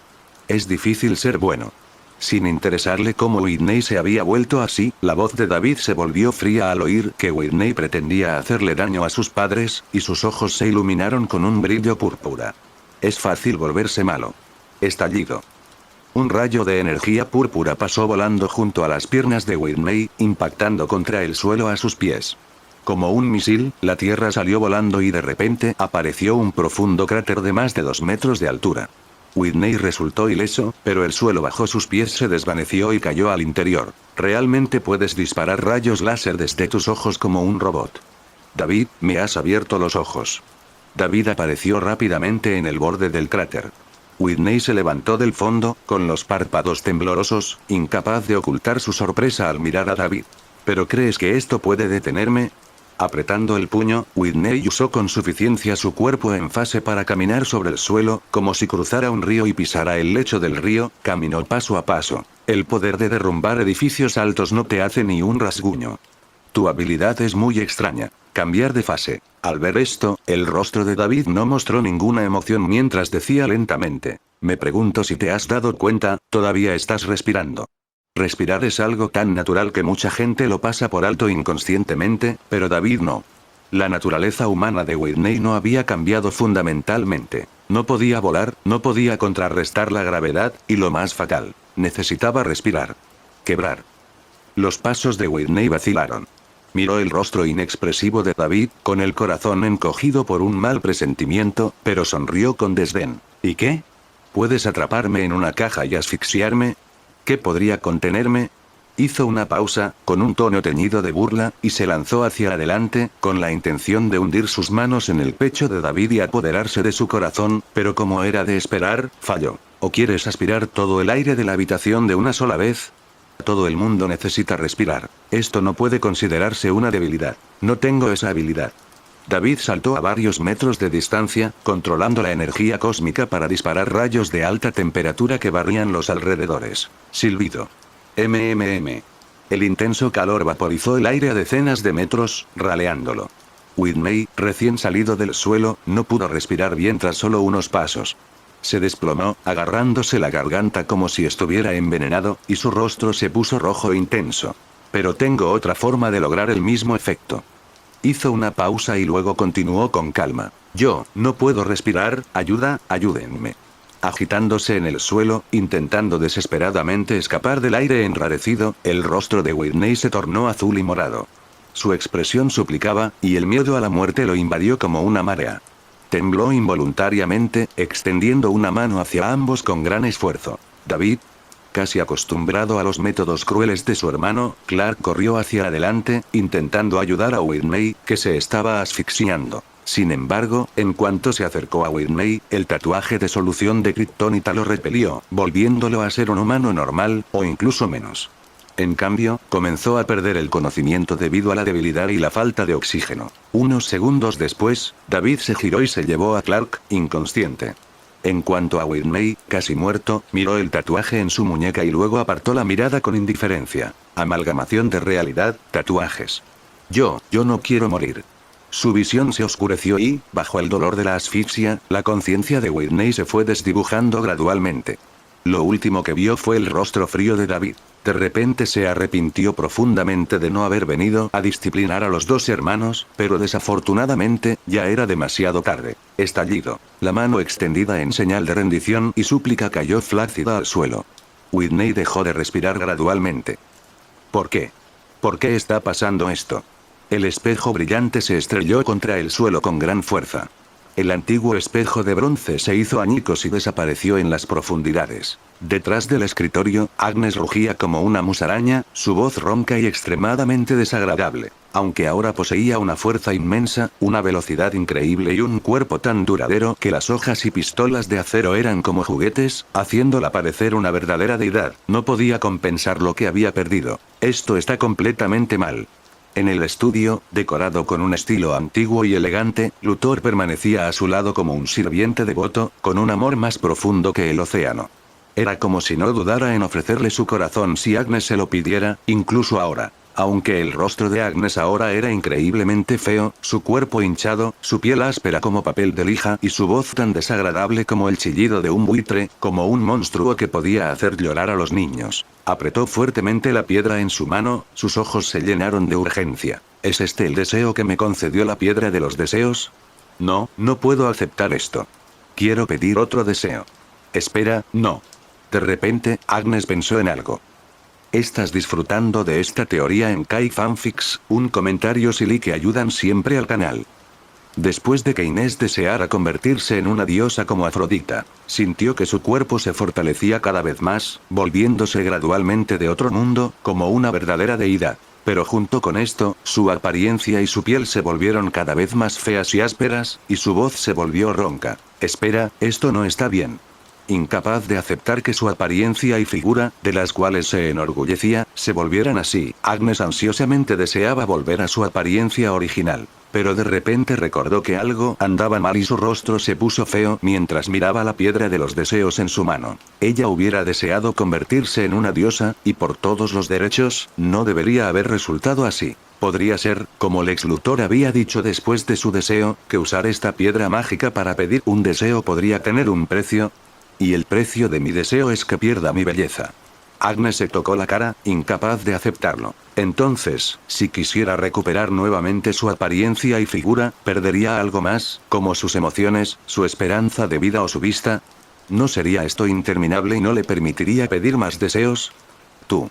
[SPEAKER 1] Es difícil ser bueno. Sin interesarle cómo Whitney se había vuelto así, la voz de David se volvió fría al oír que Whitney pretendía hacerle daño a sus padres, y sus ojos se iluminaron con un brillo púrpura. Es fácil volverse malo. Estallido. Un rayo de energía púrpura pasó volando junto a las piernas de Whitney, impactando contra el suelo a sus pies. Como un misil, la tierra salió volando y de repente apareció un profundo cráter de más de 2 metros de altura. Whitney resultó ileso, pero el suelo bajo sus pies se desvaneció y cayó al interior. «Realmente puedes disparar rayos láser desde tus ojos como un robot». «David, me has abierto los ojos». David apareció rápidamente en el borde del cráter. Whitney se levantó del fondo, con los párpados temblorosos, incapaz de ocultar su sorpresa al mirar a David. «¿Pero crees que esto puede detenerme?». Apretando el puño, Whitney usó con suficiencia su cuerpo en fase para caminar sobre el suelo, como si cruzara un río y pisara el lecho del río, caminó paso a paso. El poder de derrumbar edificios altos no te hace ni un rasguño. Tu habilidad es muy extraña. Cambiar de fase. Al ver esto, el rostro de David no mostró ninguna emoción mientras decía lentamente: me pregunto si te has dado cuenta, todavía estás respirando. Respirar es algo tan natural que mucha gente lo pasa por alto inconscientemente, pero David no. La naturaleza humana de Whitney no había cambiado fundamentalmente. No podía volar, no podía contrarrestar la gravedad, y lo más fatal, necesitaba respirar. Quebrar. Los pasos de Whitney vacilaron. Miró el rostro inexpresivo de David, con el corazón encogido por un mal presentimiento, pero sonrió con desdén. ¿Y qué? ¿Puedes atraparme en una caja y asfixiarme? ¿Qué podría contenerme? Hizo una pausa, con un tono teñido de burla, y se lanzó hacia adelante, con la intención de hundir sus manos en el pecho de David y apoderarse de su corazón, pero como era de esperar, falló. ¿O quieres aspirar todo el aire de la habitación de una sola vez? Todo el mundo necesita respirar. Esto no puede considerarse una debilidad. No tengo esa habilidad. David saltó a varios metros de distancia, controlando la energía cósmica para disparar rayos de alta temperatura que barrían los alrededores. Silbido. MMM. El intenso calor vaporizó el aire a decenas de metros, raleándolo. Whitney, recién salido del suelo, no pudo respirar bien tras solo unos pasos. Se desplomó, agarrándose la garganta como si estuviera envenenado, y su rostro se puso rojo e intenso. Pero tengo otra forma de lograr el mismo efecto. Hizo una pausa y luego continuó con calma. Yo, no puedo respirar, ayúdenme. Agitándose en el suelo, intentando desesperadamente escapar del aire enrarecido, el rostro de Whitney se tornó azul y morado. Su expresión suplicaba, y el miedo a la muerte lo invadió como una marea. Tembló involuntariamente, extendiendo una mano hacia ambos con gran esfuerzo. David, casi acostumbrado a los métodos crueles de su hermano, Clark corrió hacia adelante, intentando ayudar a Whitney, que se estaba asfixiando. Sin embargo, en cuanto se acercó a Whitney, el tatuaje de solución de kriptonita lo repelió, volviéndolo a ser un humano normal, o incluso menos. En cambio, comenzó a perder el conocimiento debido a la debilidad y la falta de oxígeno. Unos segundos después, David se giró y se llevó a Clark, inconsciente. En cuanto a Whitney, casi muerto, miró el tatuaje en su muñeca y luego apartó la mirada con indiferencia. Amalgamación de realidad, tatuajes. Yo no quiero morir. Su visión se oscureció y, bajo el dolor de la asfixia, la conciencia de Whitney se fue desdibujando gradualmente. Lo último que vio fue el rostro frío de David. De repente se arrepintió profundamente de no haber venido a disciplinar a los dos hermanos, pero desafortunadamente, ya era demasiado tarde. Estallido. La mano extendida en señal de rendición y súplica cayó flácida al suelo. Whitney dejó de respirar gradualmente. ¿Por qué? ¿Por qué está pasando esto? El espejo brillante se estrelló contra el suelo con gran fuerza. El antiguo espejo de bronce se hizo añicos y desapareció en las profundidades. Detrás del escritorio, Agnes rugía como una musaraña, su voz ronca y extremadamente desagradable. Aunque ahora poseía una fuerza inmensa, una velocidad increíble y un cuerpo tan duradero que las hojas y pistolas de acero eran como juguetes, haciéndola parecer una verdadera deidad, no podía compensar lo que había perdido. Esto está completamente mal. En el estudio, decorado con un estilo antiguo y elegante, Luthor permanecía a su lado como un sirviente devoto, con un amor más profundo que el océano. Era como si no dudara en ofrecerle su corazón si Agnes se lo pidiera, incluso ahora. Aunque el rostro de Agnes ahora era increíblemente feo, su cuerpo hinchado, su piel áspera como papel de lija y su voz tan desagradable como el chillido de un buitre, como un monstruo que podía hacer llorar a los niños. Apretó fuertemente la piedra en su mano, sus ojos se llenaron de urgencia. ¿Es este el deseo que me concedió la piedra de los deseos? No puedo aceptar esto. Quiero pedir otro deseo. Espera, no. De repente, Agnes pensó en algo. ¿Estás disfrutando de esta teoría en Kai Fanfics? Un comentario silly que ayudan siempre al canal. Después de que Inés deseara convertirse en una diosa como Afrodita, sintió que su cuerpo se fortalecía cada vez más, volviéndose gradualmente de otro mundo, como una verdadera deidad. Pero junto con esto, su apariencia y su piel se volvieron cada vez más feas y ásperas, y su voz se volvió ronca. Espera, esto no está bien. Incapaz de aceptar que su apariencia y figura, de las cuales se enorgullecía, se volvieran así, Agnes ansiosamente deseaba volver a su apariencia original. Pero de repente recordó que algo andaba mal y su rostro se puso feo mientras miraba la piedra de los deseos en su mano. Ella hubiera deseado convertirse en una diosa, y por todos los derechos, no debería haber resultado así. Podría ser, como Lex Luthor había dicho después de su deseo, que usar esta piedra mágica para pedir un deseo podría tener un precio. Y el precio de mi deseo es que pierda mi belleza. Agnes se tocó la cara, incapaz de aceptarlo. Entonces, si quisiera recuperar nuevamente su apariencia y figura, ¿perdería algo más, como sus emociones, su esperanza de vida o su vista? ¿No sería esto interminable y no le permitiría pedir más deseos? Tú.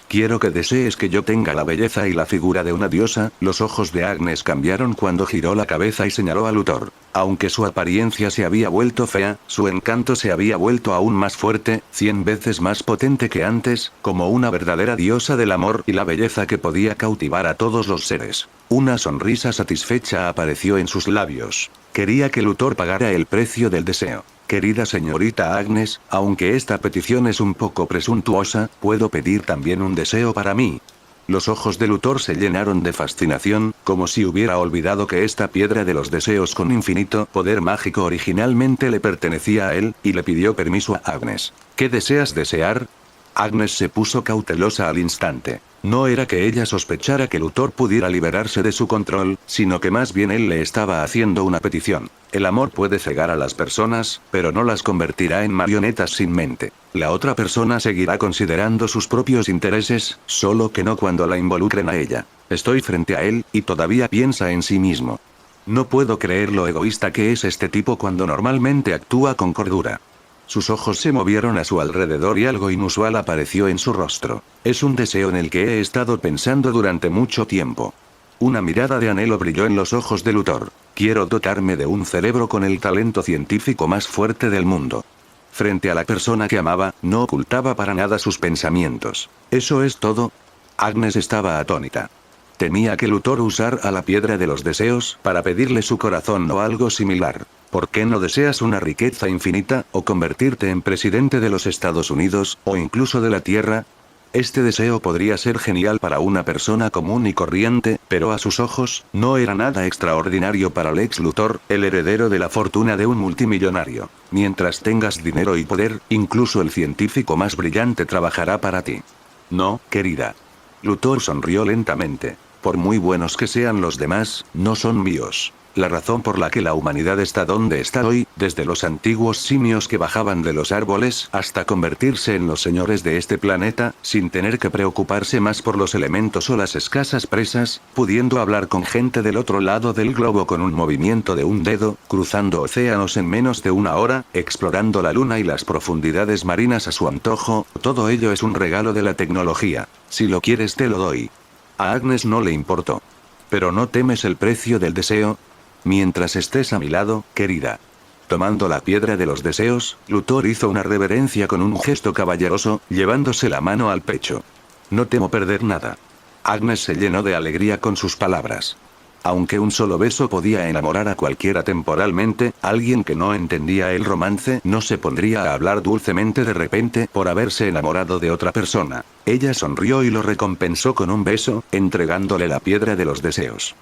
[SPEAKER 1] Quiero que desees que yo tenga la belleza y la figura de una diosa. Los ojos de Agnes cambiaron cuando giró la cabeza y señaló a Luthor. Aunque su apariencia se había vuelto fea, su encanto se había vuelto aún más fuerte, 100 veces más potente que antes, como una verdadera diosa del amor y la belleza que podía cautivar a todos los seres. Una sonrisa satisfecha apareció en sus labios. Quería que Luthor pagara el precio del deseo. Querida señorita Agnes, aunque esta petición es un poco presuntuosa, ¿puedo pedir también un deseo para mí? Los ojos de Luthor se llenaron de fascinación, como si hubiera olvidado que esta piedra de los deseos con infinito poder mágico originalmente le pertenecía a él, y le pidió permiso a Agnes. ¿Qué deseas desear? Agnes se puso cautelosa al instante. No era que ella sospechara que Luthor pudiera liberarse de su control, sino que más bien él le estaba haciendo una petición. El amor puede cegar a las personas, pero no las convertirá en marionetas sin mente. La otra persona seguirá considerando sus propios intereses, solo que no cuando la involucren a ella. Estoy frente a él, y todavía piensa en sí mismo. No puedo creer lo egoísta que es este tipo cuando normalmente actúa con cordura. Sus ojos se movieron a su alrededor y algo inusual apareció en su rostro. Es un deseo en el que he estado pensando durante mucho tiempo. Una mirada de anhelo brilló en los ojos de Luthor. Quiero dotarme de un cerebro con el talento científico más fuerte del mundo. Frente a la persona que amaba, no ocultaba para nada sus pensamientos. ¿Eso es todo? Agnes estaba atónita. Temía que Luthor usara la piedra de los deseos para pedirle su corazón o algo similar. ¿Por qué no deseas una riqueza infinita, o convertirte en presidente de los Estados Unidos, o incluso de la Tierra? Este deseo podría ser genial para una persona común y corriente, pero a sus ojos, no era nada extraordinario para Lex Luthor, el heredero de la fortuna de un multimillonario. Mientras tengas dinero y poder, incluso el científico más brillante trabajará para ti. No, querida. Luthor sonrió lentamente. Por muy buenos que sean los demás, no son míos. La razón por la que la humanidad está donde está hoy, desde los antiguos simios que bajaban de los árboles hasta convertirse en los señores de este planeta, sin tener que preocuparse más por los elementos o las escasas presas, pudiendo hablar con gente del otro lado del globo con un movimiento de un dedo, cruzando océanos en menos de una hora, explorando la luna y las profundidades marinas a su antojo, todo ello es un regalo de la tecnología. Si lo quieres te lo doy. A Agnes no le importó. ¿Pero no temes el precio del deseo? Mientras estés a mi lado, querida. Tomando la piedra de los deseos, Luthor hizo una reverencia con un gesto caballeroso, llevándose la mano al pecho. No temo perder nada. Agnes se llenó de alegría con sus palabras. Aunque un solo beso podía enamorar a cualquiera temporalmente, alguien que no entendía el romance no se pondría a hablar dulcemente de repente por haberse enamorado de otra persona. Ella sonrió y lo recompensó con un beso, entregándole la piedra de los deseos.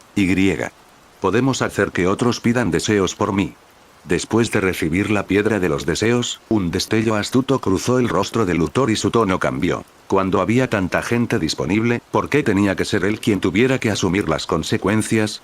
[SPEAKER 1] Podemos hacer que otros pidan deseos por mí. Después de recibir la piedra de los deseos, un destello astuto cruzó el rostro de Luthor y su tono cambió. Cuando había tanta gente disponible, ¿por qué tenía que ser él quien tuviera que asumir las consecuencias?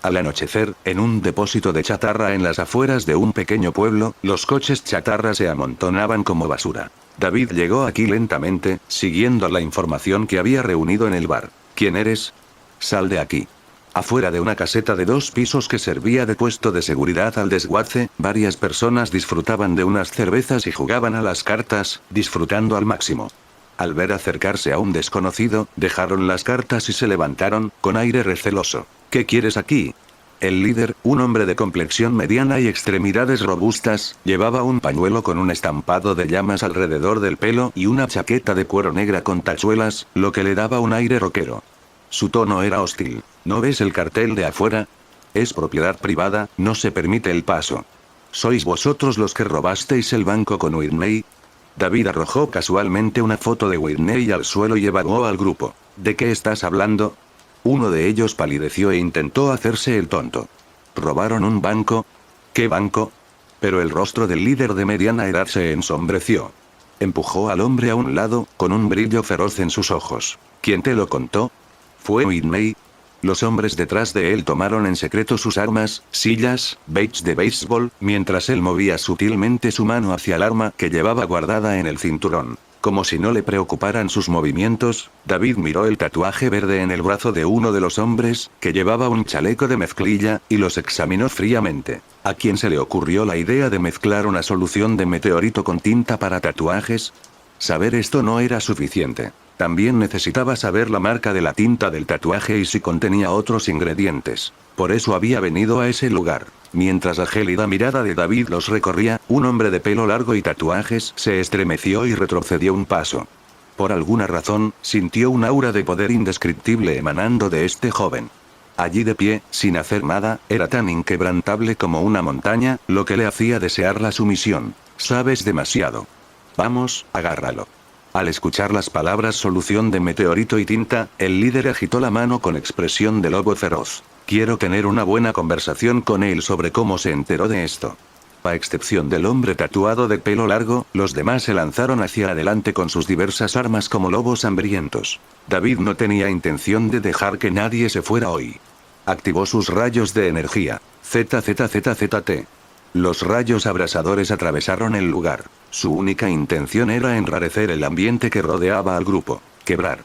[SPEAKER 1] Al anochecer, en un depósito de chatarra en las afueras de un pequeño pueblo, los coches chatarra se amontonaban como basura. David llegó aquí lentamente, siguiendo la información que había reunido en el bar. ¿Quién eres? Sal de aquí. Afuera de una caseta de 2 pisos que servía de puesto de seguridad al desguace, varias personas disfrutaban de unas cervezas y jugaban a las cartas, disfrutando al máximo. Al ver acercarse a un desconocido, dejaron las cartas y se levantaron, con aire receloso. ¿Qué quieres aquí? El líder, un hombre de complexión mediana y extremidades robustas, llevaba un pañuelo con un estampado de llamas alrededor del pelo y una chaqueta de cuero negra con tachuelas, lo que le daba un aire rockero. Su tono era hostil. ¿No ves el cartel de afuera? Es propiedad privada, no se permite el paso. ¿Sois vosotros los que robasteis el banco con Whitney? David arrojó casualmente una foto de Whitney al suelo y evaluó al grupo. ¿De qué estás hablando? Uno de ellos palideció e intentó hacerse el tonto. ¿Robaron un banco? ¿Qué banco? Pero el rostro del líder de mediana edad se ensombreció. Empujó al hombre a un lado, con un brillo feroz en sus ojos. ¿Quién te lo contó? ¿Fue Whitney? Los hombres detrás de él tomaron en secreto sus armas, sillas, bates de béisbol, mientras él movía sutilmente su mano hacia el arma que llevaba guardada en el cinturón. Como si no le preocuparan sus movimientos, David miró el tatuaje verde en el brazo de uno de los hombres, que llevaba un chaleco de mezclilla, y los examinó fríamente. ¿A quién se le ocurrió la idea de mezclar una solución de meteorito con tinta para tatuajes? Saber esto no era suficiente. También necesitaba saber la marca de la tinta del tatuaje y si contenía otros ingredientes. Por eso había venido a ese lugar. Mientras la gélida mirada de David los recorría, un hombre de pelo largo y tatuajes se estremeció y retrocedió un paso. Por alguna razón, sintió un aura de poder indescriptible emanando de este joven. Allí de pie, sin hacer nada, era tan inquebrantable como una montaña, lo que le hacía desear la sumisión. Sabes demasiado. Vamos, agárralo. Al escuchar las palabras solución de meteorito y tinta, el líder agitó la mano con expresión de lobo feroz. Quiero tener una buena conversación con él sobre cómo se enteró de esto. A excepción del hombre tatuado de pelo largo, los demás se lanzaron hacia adelante con sus diversas armas como lobos hambrientos. David no tenía intención de dejar que nadie se fuera hoy. Activó sus rayos de energía. ZZZZT. Los rayos abrasadores atravesaron el lugar. Su única intención era enrarecer el ambiente que rodeaba al grupo. Quebrar.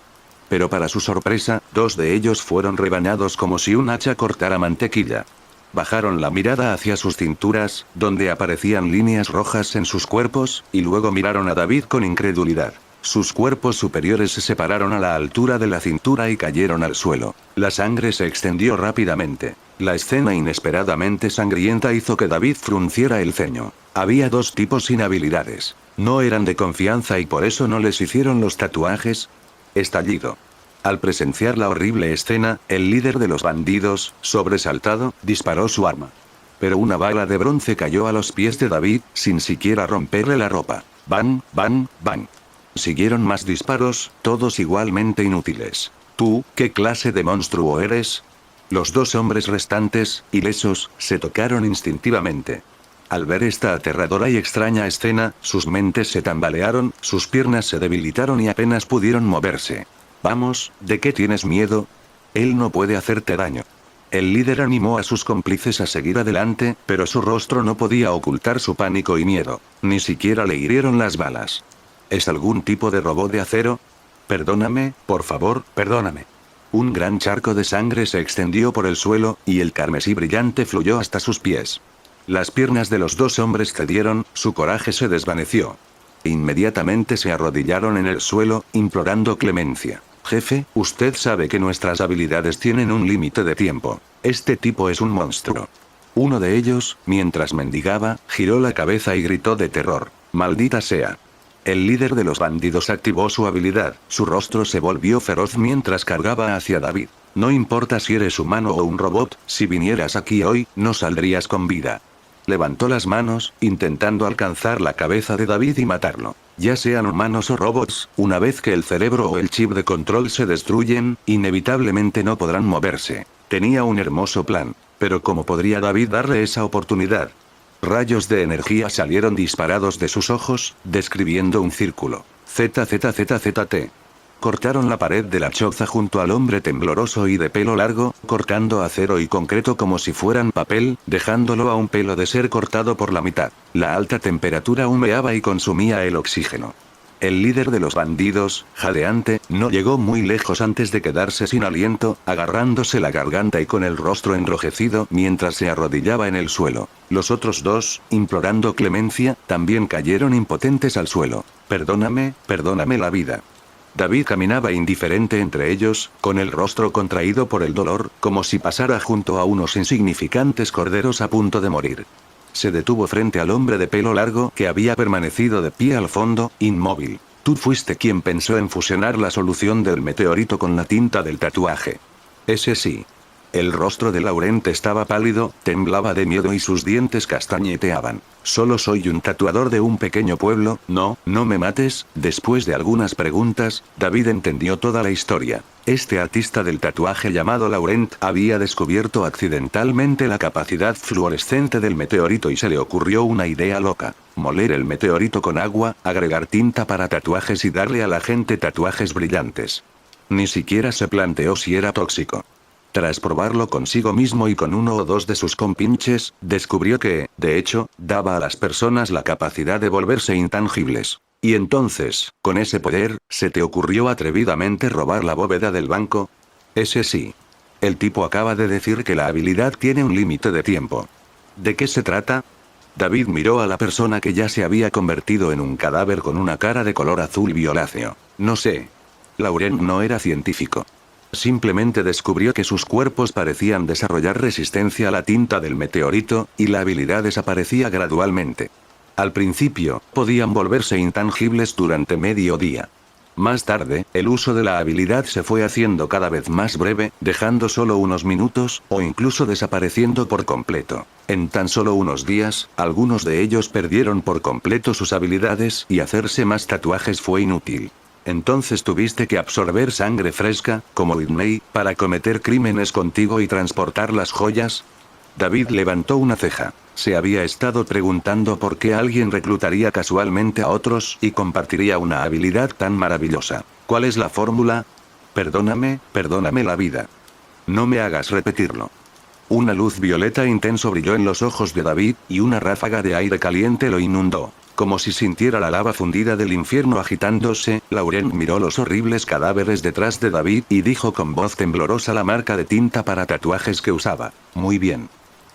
[SPEAKER 1] Pero para su sorpresa, dos de ellos fueron rebanados como si un hacha cortara mantequilla. Bajaron la mirada hacia sus cinturas, donde aparecían líneas rojas en sus cuerpos, y luego miraron a David con incredulidad. Sus cuerpos superiores se separaron a la altura de la cintura y cayeron al suelo. La sangre se extendió rápidamente. La escena inesperadamente sangrienta hizo que David frunciera el ceño. Había dos tipos sin habilidades. No eran de confianza y por eso no les hicieron los tatuajes. Estallido. Al presenciar la horrible escena, el líder de los bandidos, sobresaltado, disparó su arma. Pero una bala de bronce cayó a los pies de David, sin siquiera romperle la ropa. ¡Bang, bang, bang! Siguieron más disparos, todos igualmente inútiles. ¿Tú, qué clase de monstruo eres? Los dos hombres restantes, ilesos, se tocaron instintivamente. Al ver esta aterradora y extraña escena, sus mentes se tambalearon, sus piernas se debilitaron y apenas pudieron moverse. Vamos, ¿de qué tienes miedo? Él no puede hacerte daño. El líder animó a sus cómplices a seguir adelante, pero su rostro no podía ocultar su pánico y miedo. Ni siquiera le hirieron las balas. ¿Es algún tipo de robot de acero? Perdóname, por favor, perdóname. Un gran charco de sangre se extendió por el suelo, y el carmesí brillante fluyó hasta sus pies. Las piernas de los dos hombres cedieron, su coraje se desvaneció. Inmediatamente se arrodillaron en el suelo, implorando clemencia. Jefe, usted sabe que nuestras habilidades tienen un límite de tiempo. Este tipo es un monstruo. Uno de ellos, mientras mendigaba, giró la cabeza y gritó de terror. ¡Maldita sea! El líder de los bandidos activó su habilidad, su rostro se volvió feroz mientras cargaba hacia David. No importa si eres humano o un robot, si vinieras aquí hoy, no saldrías con vida. Levantó las manos, intentando alcanzar la cabeza de David y matarlo. Ya sean humanos o robots, una vez que el cerebro o el chip de control se destruyen, inevitablemente no podrán moverse. Tenía un hermoso plan. Pero ¿cómo podría David darle esa oportunidad? Rayos de energía salieron disparados de sus ojos, describiendo un círculo. ZZZZT. Cortaron la pared de la choza junto al hombre tembloroso y de pelo largo, cortando acero y concreto como si fueran papel, dejándolo a un pelo de ser cortado por la mitad. La alta temperatura humeaba y consumía el oxígeno. El líder de los bandidos, jadeante, no llegó muy lejos antes de quedarse sin aliento, agarrándose la garganta y con el rostro enrojecido mientras se arrodillaba en el suelo. Los otros dos, implorando clemencia, también cayeron impotentes al suelo. Perdóname, perdóname la vida. David caminaba indiferente entre ellos, con el rostro contraído por el dolor, como si pasara junto a unos insignificantes corderos a punto de morir. Se detuvo frente al hombre de pelo largo que había permanecido de pie al fondo, inmóvil. Tú fuiste quien pensó en fusionar la solución del meteorito con la tinta del tatuaje. Ese sí. El rostro de Laurent estaba pálido, temblaba de miedo y sus dientes castañeteaban. Solo soy un tatuador de un pequeño pueblo, no me mates. Después de algunas preguntas, David entendió toda la historia. Este artista del tatuaje llamado Laurent había descubierto accidentalmente la capacidad fluorescente del meteorito y se le ocurrió una idea loca. Moler el meteorito con agua, agregar tinta para tatuajes y darle a la gente tatuajes brillantes. Ni siquiera se planteó si era tóxico. Tras probarlo consigo mismo y con uno o dos de sus compinches, descubrió que, de hecho, daba a las personas la capacidad de volverse intangibles. Y entonces, con ese poder, ¿se te ocurrió atrevidamente robar la bóveda del banco? Ese sí. El tipo acaba de decir que la habilidad tiene un límite de tiempo. ¿De qué se trata? David miró a la persona que ya se había convertido en un cadáver con una cara de color azul violáceo. No sé. Laurent no era científico. Simplemente descubrió que sus cuerpos parecían desarrollar resistencia a la tinta del meteorito, y la habilidad desaparecía gradualmente. Al principio, podían volverse intangibles durante medio día. Más tarde, el uso de la habilidad se fue haciendo cada vez más breve, dejando solo unos minutos, o incluso desapareciendo por completo. En tan solo unos días, algunos de ellos perdieron por completo sus habilidades y hacerse más tatuajes fue inútil. Entonces tuviste que absorber sangre fresca, como Whitney, para cometer crímenes contigo y transportar las joyas. David levantó una ceja. Se había estado preguntando por qué alguien reclutaría casualmente a otros y compartiría una habilidad tan maravillosa. ¿Cuál es la fórmula? Perdóname la vida. No me hagas repetirlo. Una luz violeta intenso brilló en los ojos de David, y una ráfaga de aire caliente lo inundó. Como si sintiera la lava fundida del infierno agitándose, Laurent miró los horribles cadáveres detrás de David y dijo con voz temblorosa la marca de tinta para tatuajes que usaba. Muy bien.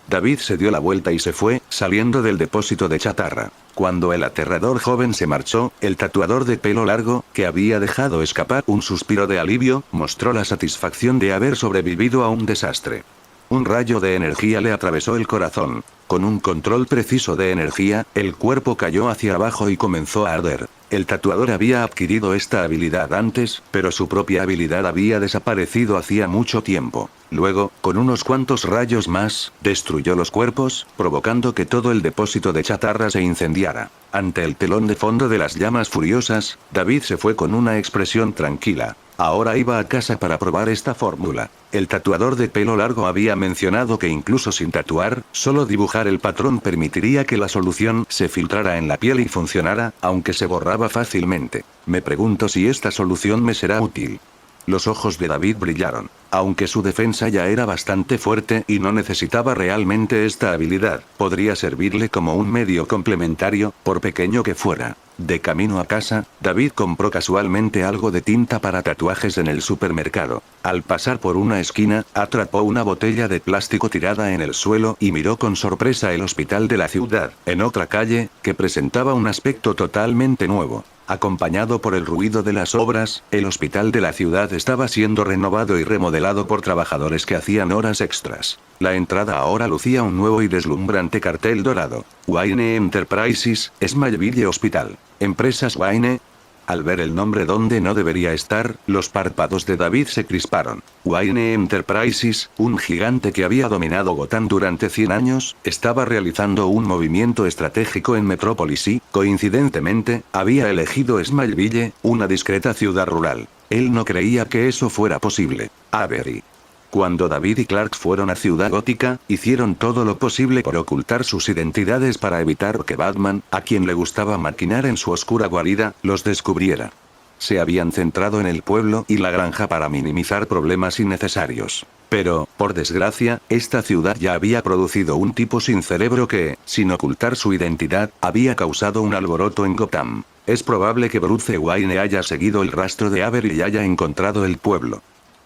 [SPEAKER 1] David se dio la vuelta y se fue, saliendo del depósito de chatarra. Cuando el aterrador joven se marchó, el tatuador de pelo largo, que había dejado escapar un suspiro de alivio, mostró la satisfacción de haber sobrevivido a un desastre. Un rayo de energía le atravesó el corazón. Con un control preciso de energía, el cuerpo cayó hacia abajo y comenzó a arder. El tatuador había adquirido esta habilidad antes, pero su propia habilidad había desaparecido hacía mucho tiempo. Luego, con unos cuantos rayos más, destruyó los cuerpos, provocando que todo el depósito de chatarra se incendiara. Ante el telón de fondo de las llamas furiosas, David se fue con una expresión tranquila. Ahora iba a casa para probar esta fórmula. El tatuador de pelo largo había mencionado que incluso sin tatuar, solo dibujar el patrón permitiría que la solución se filtrara en la piel y funcionara, aunque se borraba fácilmente. Me pregunto si esta solución me será útil. Los ojos de David brillaron. Aunque su defensa ya era bastante fuerte y no necesitaba realmente esta habilidad, podría servirle como un medio complementario, por pequeño que fuera. De camino a casa, David compró casualmente algo de tinta para tatuajes en el supermercado. Al pasar por una esquina, atrapó una botella de plástico tirada en el suelo y miró con sorpresa el hospital de la ciudad, en otra calle, que presentaba un aspecto totalmente nuevo. Acompañado por el ruido de las obras, el hospital de la ciudad estaba siendo renovado y remodelado por trabajadores que hacían horas extras. La entrada ahora lucía un nuevo y deslumbrante cartel dorado. Wayne Enterprises, Smallville Hospital. Empresas Wayne. Al ver el nombre donde no debería estar, los párpados de David se crisparon. Wayne Enterprises, un gigante que había dominado Gotham durante 100 años, estaba realizando un movimiento estratégico en Metrópolis y, coincidentemente, había elegido Smallville, una discreta ciudad rural. Él no creía que eso fuera posible. Avery. Cuando David y Clark fueron a Ciudad Gótica, hicieron todo lo posible por ocultar sus identidades para evitar que Batman, a quien le gustaba maquinar en su oscura guarida, los descubriera. Se habían centrado en el pueblo y la granja para minimizar problemas innecesarios. Pero, por desgracia, esta ciudad ya había producido un tipo sin cerebro que, sin ocultar su identidad, había causado un alboroto en Gotham. Es probable que Bruce Wayne haya seguido el rastro de Avery y haya encontrado el pueblo.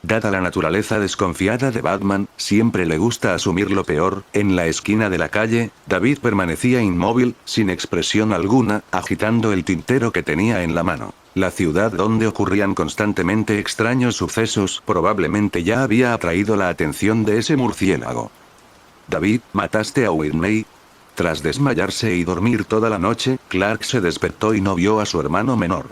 [SPEAKER 1] Dada la naturaleza desconfiada de Batman, siempre le gusta asumir lo peor. En la esquina de la calle, David permanecía inmóvil, sin expresión alguna, agitando el tintero que tenía en la mano. La ciudad donde ocurrían constantemente extraños sucesos probablemente ya había atraído la atención de ese murciélago. David, ¿mataste a Whitney? Tras desmayarse y dormir toda la noche, Clark se despertó y no vio a su hermano menor.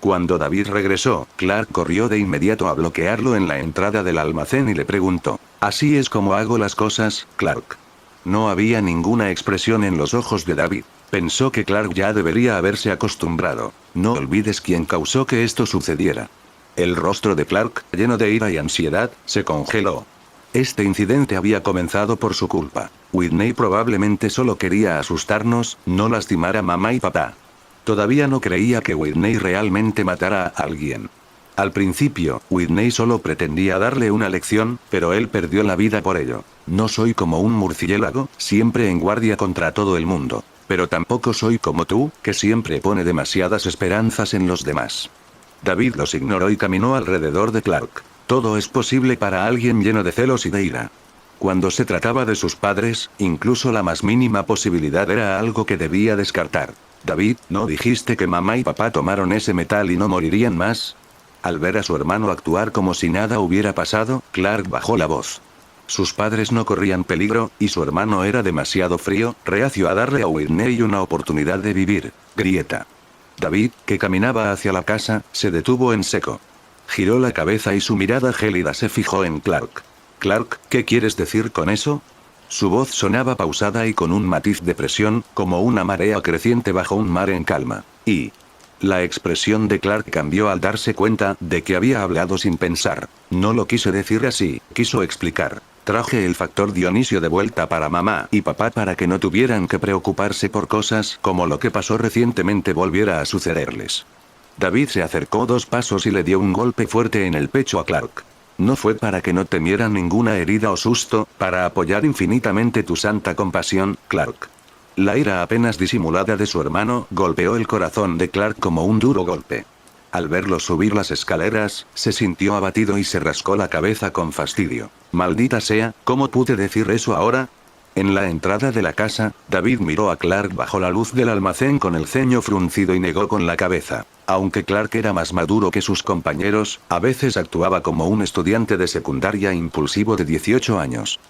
[SPEAKER 1] Cuando David regresó, Clark corrió de inmediato a bloquearlo en la entrada del almacén y le preguntó: «¿Así es como hago las cosas, Clark?». No había ninguna expresión en los ojos de David. Pensó que Clark ya debería haberse acostumbrado. No olvides quién causó que esto sucediera. El rostro de Clark, lleno de ira y ansiedad, se congeló. Este incidente había comenzado por su culpa. Whitney probablemente solo quería asustarnos, no lastimar a mamá y papá. Todavía no creía que Whitney realmente matara a alguien. Al principio, Whitney solo pretendía darle una lección, pero él perdió la vida por ello. No soy como un murciélago, siempre en guardia contra todo el mundo. Pero tampoco soy como tú, que siempre pone demasiadas esperanzas en los demás. David los ignoró y caminó alrededor de Clark. Todo es posible para alguien lleno de celos y de ira. Cuando se trataba de sus padres, incluso la más mínima posibilidad era algo que debía descartar. David, ¿no dijiste que mamá y papá tomaron ese metal y no morirían más? Al ver a su hermano actuar como si nada hubiera pasado, Clark bajó la voz. Sus padres no corrían peligro, y su hermano era demasiado frío, reacio a darle a Whitney una oportunidad de vivir. Grieta. David, que caminaba hacia la casa, se detuvo en seco. Giró la cabeza y su mirada gélida se fijó en Clark. «Clark, ¿qué quieres decir con eso?». Su voz sonaba pausada y con un matiz de presión, como una marea creciente bajo un mar en calma. La expresión de Clark cambió al darse cuenta de que había hablado sin pensar. «No lo quise decir así», quiso explicar. «Traje el factor Dionisio de vuelta para mamá y papá para que no tuvieran que preocuparse por cosas como lo que pasó recientemente volviera a sucederles». David se acercó 2 pasos y le dio un golpe fuerte en el pecho a Clark. «No fue para que no temieran ninguna herida o susto, para apoyar infinitamente tu santa compasión, Clark». La ira apenas disimulada de su hermano golpeó el corazón de Clark como un duro golpe. Al verlo subir las escaleras, se sintió abatido y se rascó la cabeza con fastidio. «Maldita sea, ¿cómo pude decir eso ahora?». En la entrada de la casa, David miró a Clark bajo la luz del almacén con el ceño fruncido y negó con la cabeza. Aunque Clark era más maduro que sus compañeros, a veces actuaba como un estudiante de secundaria impulsivo de 18 años.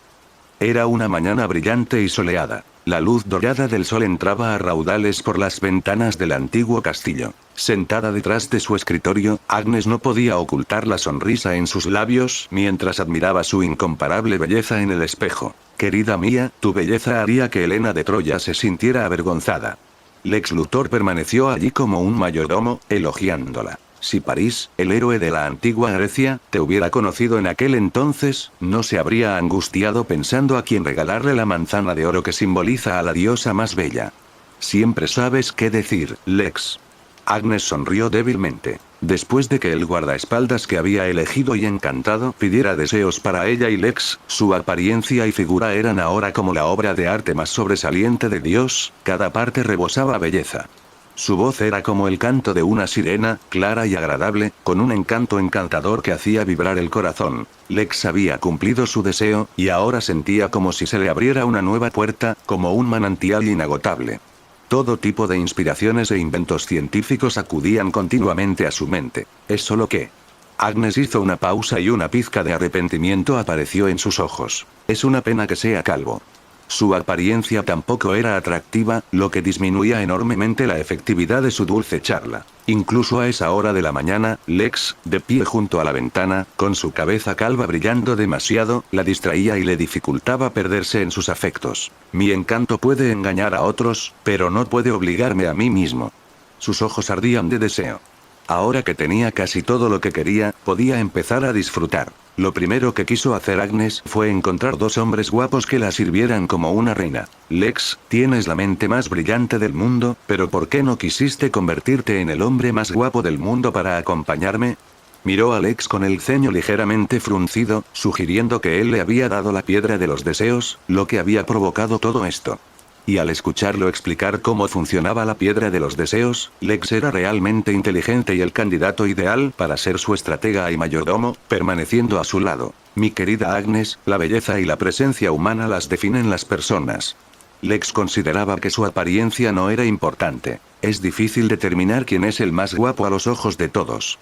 [SPEAKER 1] Era una mañana brillante y soleada. La luz dorada del sol entraba a raudales por las ventanas del antiguo castillo. Sentada detrás de su escritorio, Agnes no podía ocultar la sonrisa en sus labios mientras admiraba su incomparable belleza en el espejo. «Querida mía, tu belleza haría que Helena de Troya se sintiera avergonzada». Lex Luthor permaneció allí como un mayordomo, elogiándola. «Si París, el héroe de la antigua Grecia, te hubiera conocido en aquel entonces, no se habría angustiado pensando a quién regalarle la manzana de oro que simboliza a la diosa más bella. Siempre sabes qué decir, Lex». Agnes sonrió débilmente. Después de que el guardaespaldas que había elegido y encantado pidiera deseos para ella y Lex, su apariencia y figura eran ahora como la obra de arte más sobresaliente de Dios, cada parte rebosaba belleza. Su voz era como el canto de una sirena, clara y agradable, con un encanto encantador que hacía vibrar el corazón. Lex había cumplido su deseo, y ahora sentía como si se le abriera una nueva puerta, como un manantial inagotable. Todo tipo de inspiraciones e inventos científicos acudían continuamente a su mente. Es solo que... Agnes hizo una pausa y una pizca de arrepentimiento apareció en sus ojos. «Es una pena que sea calvo». Su apariencia tampoco era atractiva, lo que disminuía enormemente la efectividad de su dulce charla. Incluso a esa hora de la mañana, Lex, de pie junto a la ventana, con su cabeza calva brillando demasiado, la distraía y le dificultaba perderse en sus afectos. «Mi encanto puede engañar a otros, pero no puede obligarme a mí mismo». Sus ojos ardían de deseo. Ahora que tenía casi todo lo que quería, podía empezar a disfrutar. Lo primero que quiso hacer Agnes fue encontrar 2 hombres guapos que la sirvieran como una reina. «Lex, tienes la mente más brillante del mundo, pero ¿por qué no quisiste convertirte en el hombre más guapo del mundo para acompañarme?». Miró a Lex con el ceño ligeramente fruncido, sugiriendo que él le había dado la piedra de los deseos, lo que había provocado todo esto. Y al escucharlo explicar cómo funcionaba la piedra de los deseos, Lex era realmente inteligente y el candidato ideal para ser su estratega y mayordomo, permaneciendo a su lado. «Mi querida Agnes, la belleza y la presencia humana las definen las personas». Lex consideraba que su apariencia no era importante. Es difícil determinar quién es el más guapo a los ojos de todos.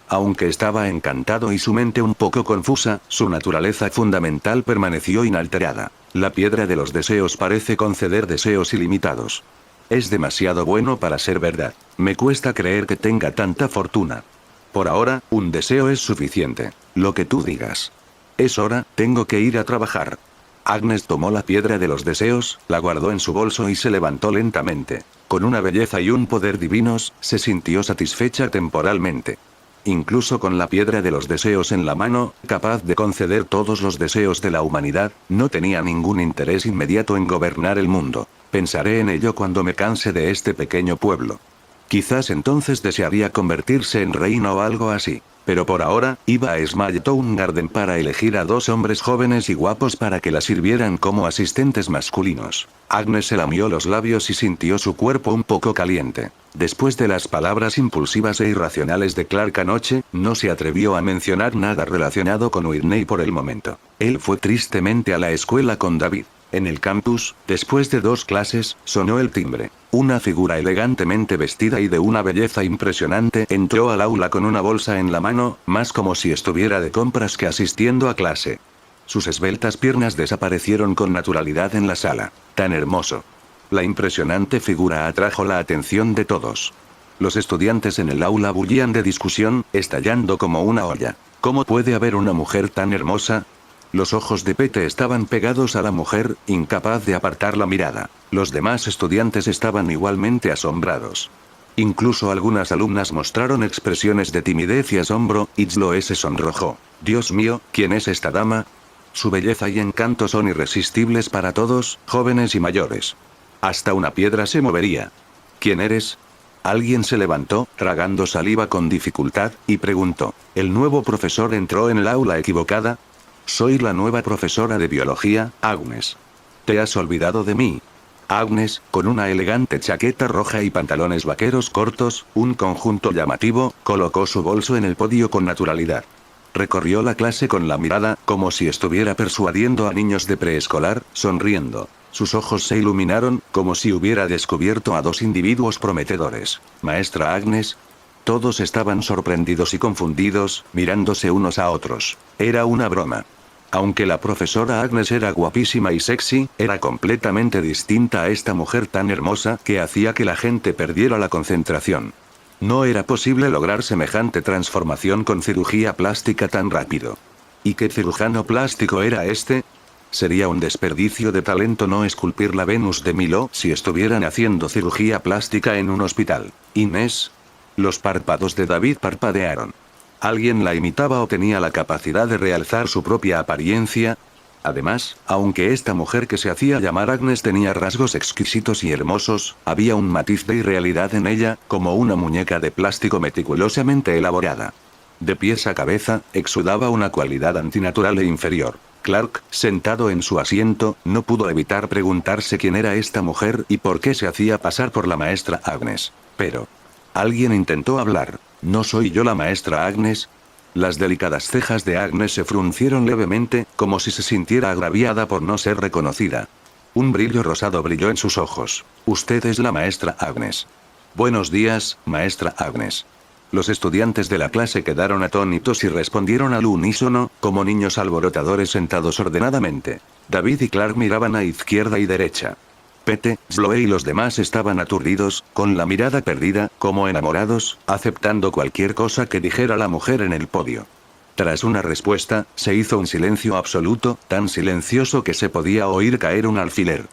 [SPEAKER 1] Aunque estaba encantado y su mente un poco confusa, su naturaleza fundamental permaneció inalterada. La piedra de los deseos parece conceder deseos ilimitados. Es demasiado bueno para ser verdad. Me cuesta creer que tenga tanta fortuna. Por ahora, un deseo es suficiente. Lo que tú digas. Es hora, tengo que ir a trabajar. Agnes tomó la piedra de los deseos, la guardó en su bolso y se levantó lentamente. Con una belleza y un poder divinos, se sintió satisfecha temporalmente. Incluso con la piedra de los deseos en la mano, capaz de conceder todos los deseos de la humanidad, no tenía ningún interés inmediato en gobernar el mundo. Pensaré en ello cuando me canse de este pequeño pueblo. Quizás entonces desearía convertirse en reina o algo así. Pero por ahora, iba a Smalltown Garden para elegir a 2 hombres jóvenes y guapos para que la sirvieran como asistentes masculinos. Agnes se lamió los labios y sintió su cuerpo un poco caliente. Después de las palabras impulsivas e irracionales de Clark anoche, no se atrevió a mencionar nada relacionado con Whitney por el momento. Él fue tristemente a la escuela con David. En el campus, después de 2 clases, sonó el timbre. Una figura elegantemente vestida y de una belleza impresionante entró al aula con una bolsa en la mano, más como si estuviera de compras que asistiendo a clase. Sus esbeltas piernas desaparecieron con naturalidad en la sala. Tan hermoso. La impresionante figura atrajo la atención de todos. Los estudiantes en el aula bullían de discusión, estallando como una olla. ¿Cómo puede haber una mujer tan hermosa? Los ojos de Pete estaban pegados a la mujer, incapaz de apartar la mirada. Los demás estudiantes estaban igualmente asombrados. Incluso algunas alumnas mostraron expresiones de timidez y asombro, y Chloe se sonrojó. Dios mío, ¿quién es esta dama? Su belleza y encanto son irresistibles para todos, jóvenes y mayores. Hasta una piedra se movería. ¿Quién eres? Alguien se levantó, tragando saliva con dificultad, y preguntó. ¿El nuevo profesor entró en el aula equivocada? Soy la nueva profesora de biología, Agnes. ¿Te has olvidado de mí? Agnes, con una elegante chaqueta roja y pantalones vaqueros cortos, un conjunto llamativo, colocó su bolso en el podio con naturalidad. Recorrió la clase con la mirada, como si estuviera persuadiendo a niños de preescolar, sonriendo. Sus ojos se iluminaron, como si hubiera descubierto a 2 individuos prometedores. Maestra Agnes. Todos estaban sorprendidos y confundidos, mirándose unos a otros. Era una broma. Aunque la profesora Agnes era guapísima y sexy, era completamente distinta a esta mujer tan hermosa que hacía que la gente perdiera la concentración. No era posible lograr semejante transformación con cirugía plástica tan rápido. ¿Y qué cirujano plástico era este? Sería un desperdicio de talento no esculpir la Venus de Milo si estuvieran haciendo cirugía plástica en un hospital. Inés. Los párpados de David parpadearon. ¿Alguien la imitaba o tenía la capacidad de realzar su propia apariencia? Además, aunque esta mujer que se hacía llamar Agnes tenía rasgos exquisitos y hermosos, había un matiz de irrealidad en ella, como una muñeca de plástico meticulosamente elaborada. De pies a cabeza, exudaba una cualidad antinatural e inferior. Clark, sentado en su asiento, no pudo evitar preguntarse quién era esta mujer y por qué se hacía pasar por la maestra Agnes. Pero alguien intentó hablar. ¿No soy yo la maestra Agnes? Las delicadas cejas de Agnes se fruncieron levemente, como si se sintiera agraviada por no ser reconocida. Un brillo rosado brilló en sus ojos. Usted es la maestra Agnes. Buenos días, maestra Agnes. Los estudiantes de la clase quedaron atónitos y respondieron al unísono, como niños alborotadores sentados ordenadamente. David y Clark miraban a izquierda y derecha. Pete, Chloe y los demás estaban aturdidos, con la mirada perdida, como enamorados, aceptando cualquier cosa que dijera la mujer en el podio. Tras una respuesta, se hizo un silencio absoluto, tan silencioso que se podía oír caer un alfiler.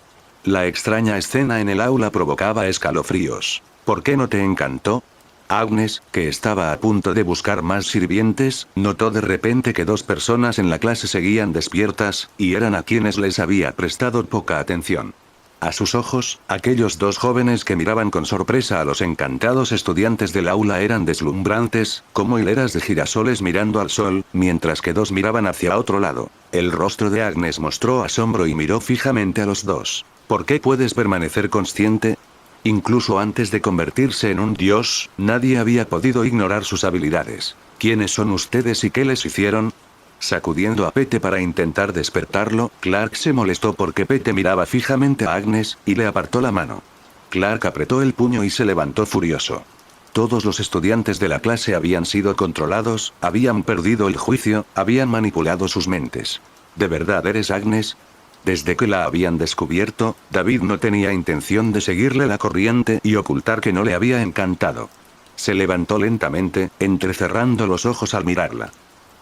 [SPEAKER 1] La extraña escena en el aula provocaba escalofríos. ¿Por qué no te encantó? Agnes, que estaba a punto de buscar más sirvientes, notó de repente que 2 personas en la clase seguían despiertas, y eran a quienes les había prestado poca atención. A sus ojos, aquellos 2 jóvenes que miraban con sorpresa a los encantados estudiantes del aula eran deslumbrantes, como hileras de girasoles mirando al sol, mientras que 2 miraban hacia otro lado. El rostro de Agnes mostró asombro y miró fijamente a los 2. ¿Por qué puedes permanecer consciente? Incluso antes de convertirse en un dios, nadie había podido ignorar sus habilidades. ¿Quiénes son ustedes y qué les hicieron? Sacudiendo a Pete para intentar despertarlo, Clark se molestó porque Pete miraba fijamente a Agnes, y le apartó la mano. Clark apretó el puño y se levantó furioso. Todos los estudiantes de la clase habían sido controlados, habían perdido el juicio, habían manipulado sus mentes. ¿De verdad eres Agnes? Desde que la habían descubierto, David no tenía intención de seguirle la corriente y ocultar que no le había encantado. Se levantó lentamente, entrecerrando los ojos al mirarla.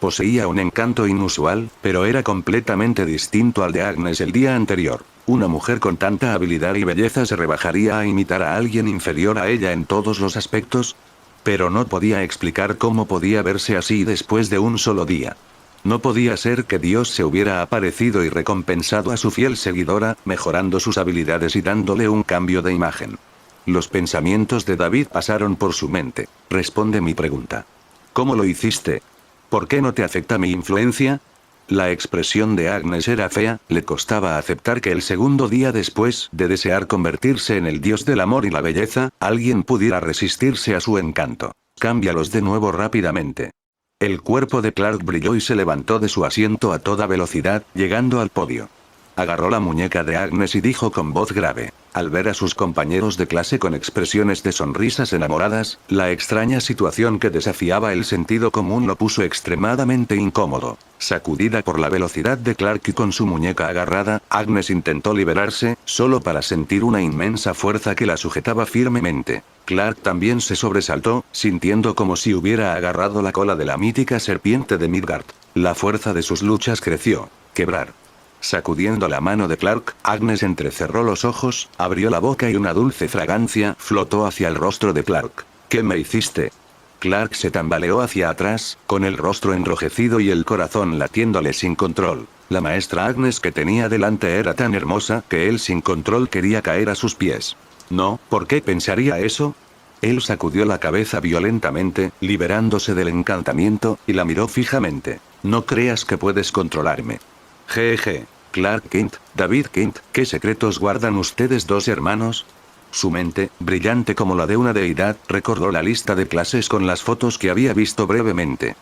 [SPEAKER 1] Poseía un encanto inusual, pero era completamente distinto al de Agnes el día anterior. Una mujer con tanta habilidad y belleza se rebajaría a imitar a alguien inferior a ella en todos los aspectos. Pero no podía explicar cómo podía verse así después de un solo día. No podía ser que Dios se hubiera aparecido y recompensado a su fiel seguidora, mejorando sus habilidades y dándole un cambio de imagen. Los pensamientos de David pasaron por su mente. Responde mi pregunta. ¿Cómo lo hiciste? ¿Por qué no te afecta mi influencia? La expresión de Agnes era fea, le costaba aceptar que el segundo día después de desear convertirse en el dios del amor y la belleza, alguien pudiera resistirse a su encanto. Cámbialos de nuevo rápidamente. El cuerpo de Clark brilló y se levantó de su asiento a toda velocidad, llegando al podio. Agarró la muñeca de Agnes y dijo con voz grave. Al ver a sus compañeros de clase con expresiones de sonrisas enamoradas, la extraña situación que desafiaba el sentido común lo puso extremadamente incómodo. Sacudida por la velocidad de Clark y con su muñeca agarrada, Agnes intentó liberarse, solo para sentir una inmensa fuerza que la sujetaba firmemente. Clark también se sobresaltó, sintiendo como si hubiera agarrado la cola de la mítica serpiente de Midgard. La fuerza de sus luchas creció. Quebrar. Sacudiendo la mano de Clark, Agnes entrecerró los ojos, abrió la boca y una dulce fragancia flotó hacia el rostro de Clark. ¿Qué me hiciste? Clark se tambaleó hacia atrás, con el rostro enrojecido y el corazón latiéndole sin control. La maestra Agnes que tenía delante era tan hermosa que él sin control quería caer a sus pies. No, ¿por qué pensaría eso? Él sacudió la cabeza violentamente, liberándose del encantamiento, y la miró fijamente. No creas que puedes controlarme. Jeje. Clark Kent, David Kent, ¿qué secretos guardan ustedes dos hermanos? Su mente, brillante como la de una deidad, recordó la lista de clases con las fotos que había visto brevemente.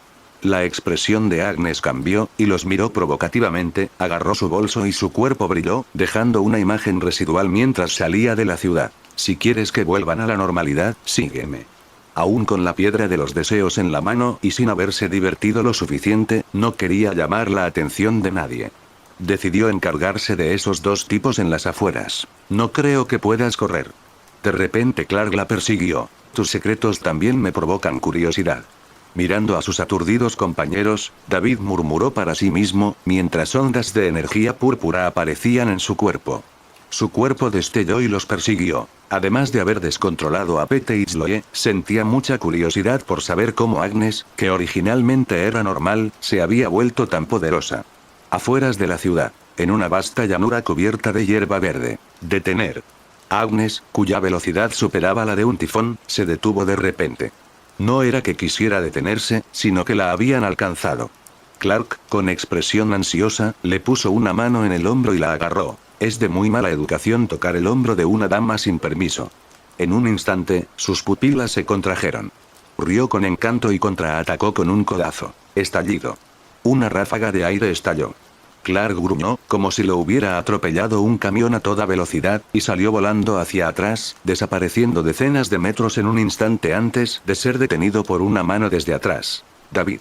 [SPEAKER 1] La expresión de Agnes cambió, y los miró provocativamente, agarró su bolso y su cuerpo brilló, dejando una imagen residual mientras salía de la ciudad. Si quieres que vuelvan a la normalidad, sígueme. Aún con la piedra de los deseos en la mano y sin haberse divertido lo suficiente, no quería llamar la atención de nadie. Decidió encargarse de esos dos tipos en las afueras. No creo que puedas correr. De repente Clark la persiguió. Tus secretos también me provocan curiosidad. Mirando a sus aturdidos compañeros, David murmuró para sí mismo, mientras ondas de energía púrpura aparecían en su cuerpo. Su cuerpo destelló y los persiguió. Además de haber descontrolado a Pete y Chloe, sentía mucha curiosidad por saber cómo Agnes, que originalmente era normal, se había vuelto tan poderosa. Afueras de la ciudad, en una vasta llanura cubierta de hierba verde. Detener. Agnes, cuya velocidad superaba la de un tifón, se detuvo de repente. No era que quisiera detenerse, sino que la habían alcanzado. Clark, con expresión ansiosa, le puso una mano en el hombro y la agarró. Es de muy mala educación tocar el hombro de una dama sin permiso. En un instante, sus pupilas se contrajeron. Rió con encanto y contraatacó con un codazo. Estallido. Una ráfaga de aire estalló. Clark gruñó, como si lo hubiera atropellado un camión a toda velocidad, y salió volando hacia atrás, desapareciendo decenas de metros en un instante antes de ser detenido por una mano desde atrás. David.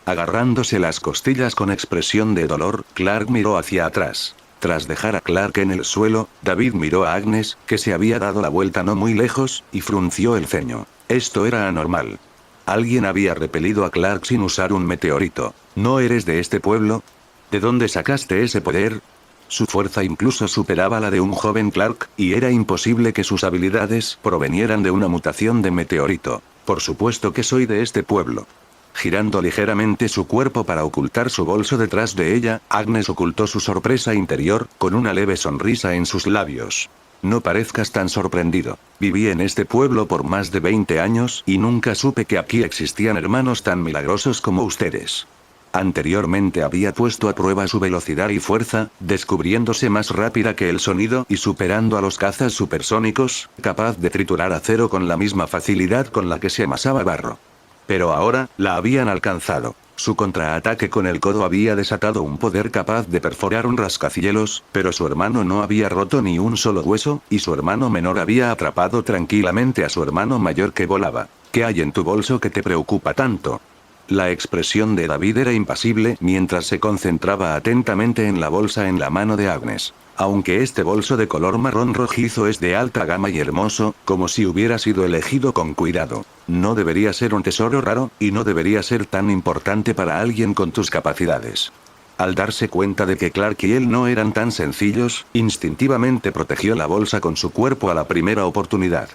[SPEAKER 1] Agarrándose las costillas con expresión de dolor, Clark miró hacia atrás. Tras dejar a Clark en el suelo, David miró a Agnes, que se había dado la vuelta no muy lejos, y frunció el ceño. Esto era anormal. Alguien había repelido a Clark sin usar un meteorito. ¿No eres de este pueblo? ¿De dónde sacaste ese poder? Su fuerza incluso superaba la de un joven Clark, y era imposible que sus habilidades provenieran de una mutación de meteorito. Por supuesto que soy de este pueblo. Girando ligeramente su cuerpo para ocultar su bolso detrás de ella, Agnes ocultó su sorpresa interior, con una leve sonrisa en sus labios. No parezcas tan sorprendido. Viví en este pueblo por más de 20 años y nunca supe que aquí existían hermanos tan milagrosos como ustedes. Anteriormente había puesto a prueba su velocidad y fuerza, descubriéndose más rápida que el sonido y superando a los cazas supersónicos, capaz de triturar acero con la misma facilidad con la que se amasaba barro. Pero ahora, la habían alcanzado. Su contraataque con el codo había desatado un poder capaz de perforar un rascacielos, pero su hermano no había roto ni un solo hueso, y su hermano menor había atrapado tranquilamente a su hermano mayor que volaba. ¿Qué hay en tu bolso que te preocupa tanto? La expresión de David era impasible mientras se concentraba atentamente en la bolsa en la mano de Agnes. Aunque este bolso de color marrón rojizo es de alta gama y hermoso, como si hubiera sido elegido con cuidado. No debería ser un tesoro raro, y no debería ser tan importante para alguien con tus capacidades. Al darse cuenta de que Clark y él no eran tan sencillos, instintivamente protegió la bolsa con su cuerpo a la primera oportunidad.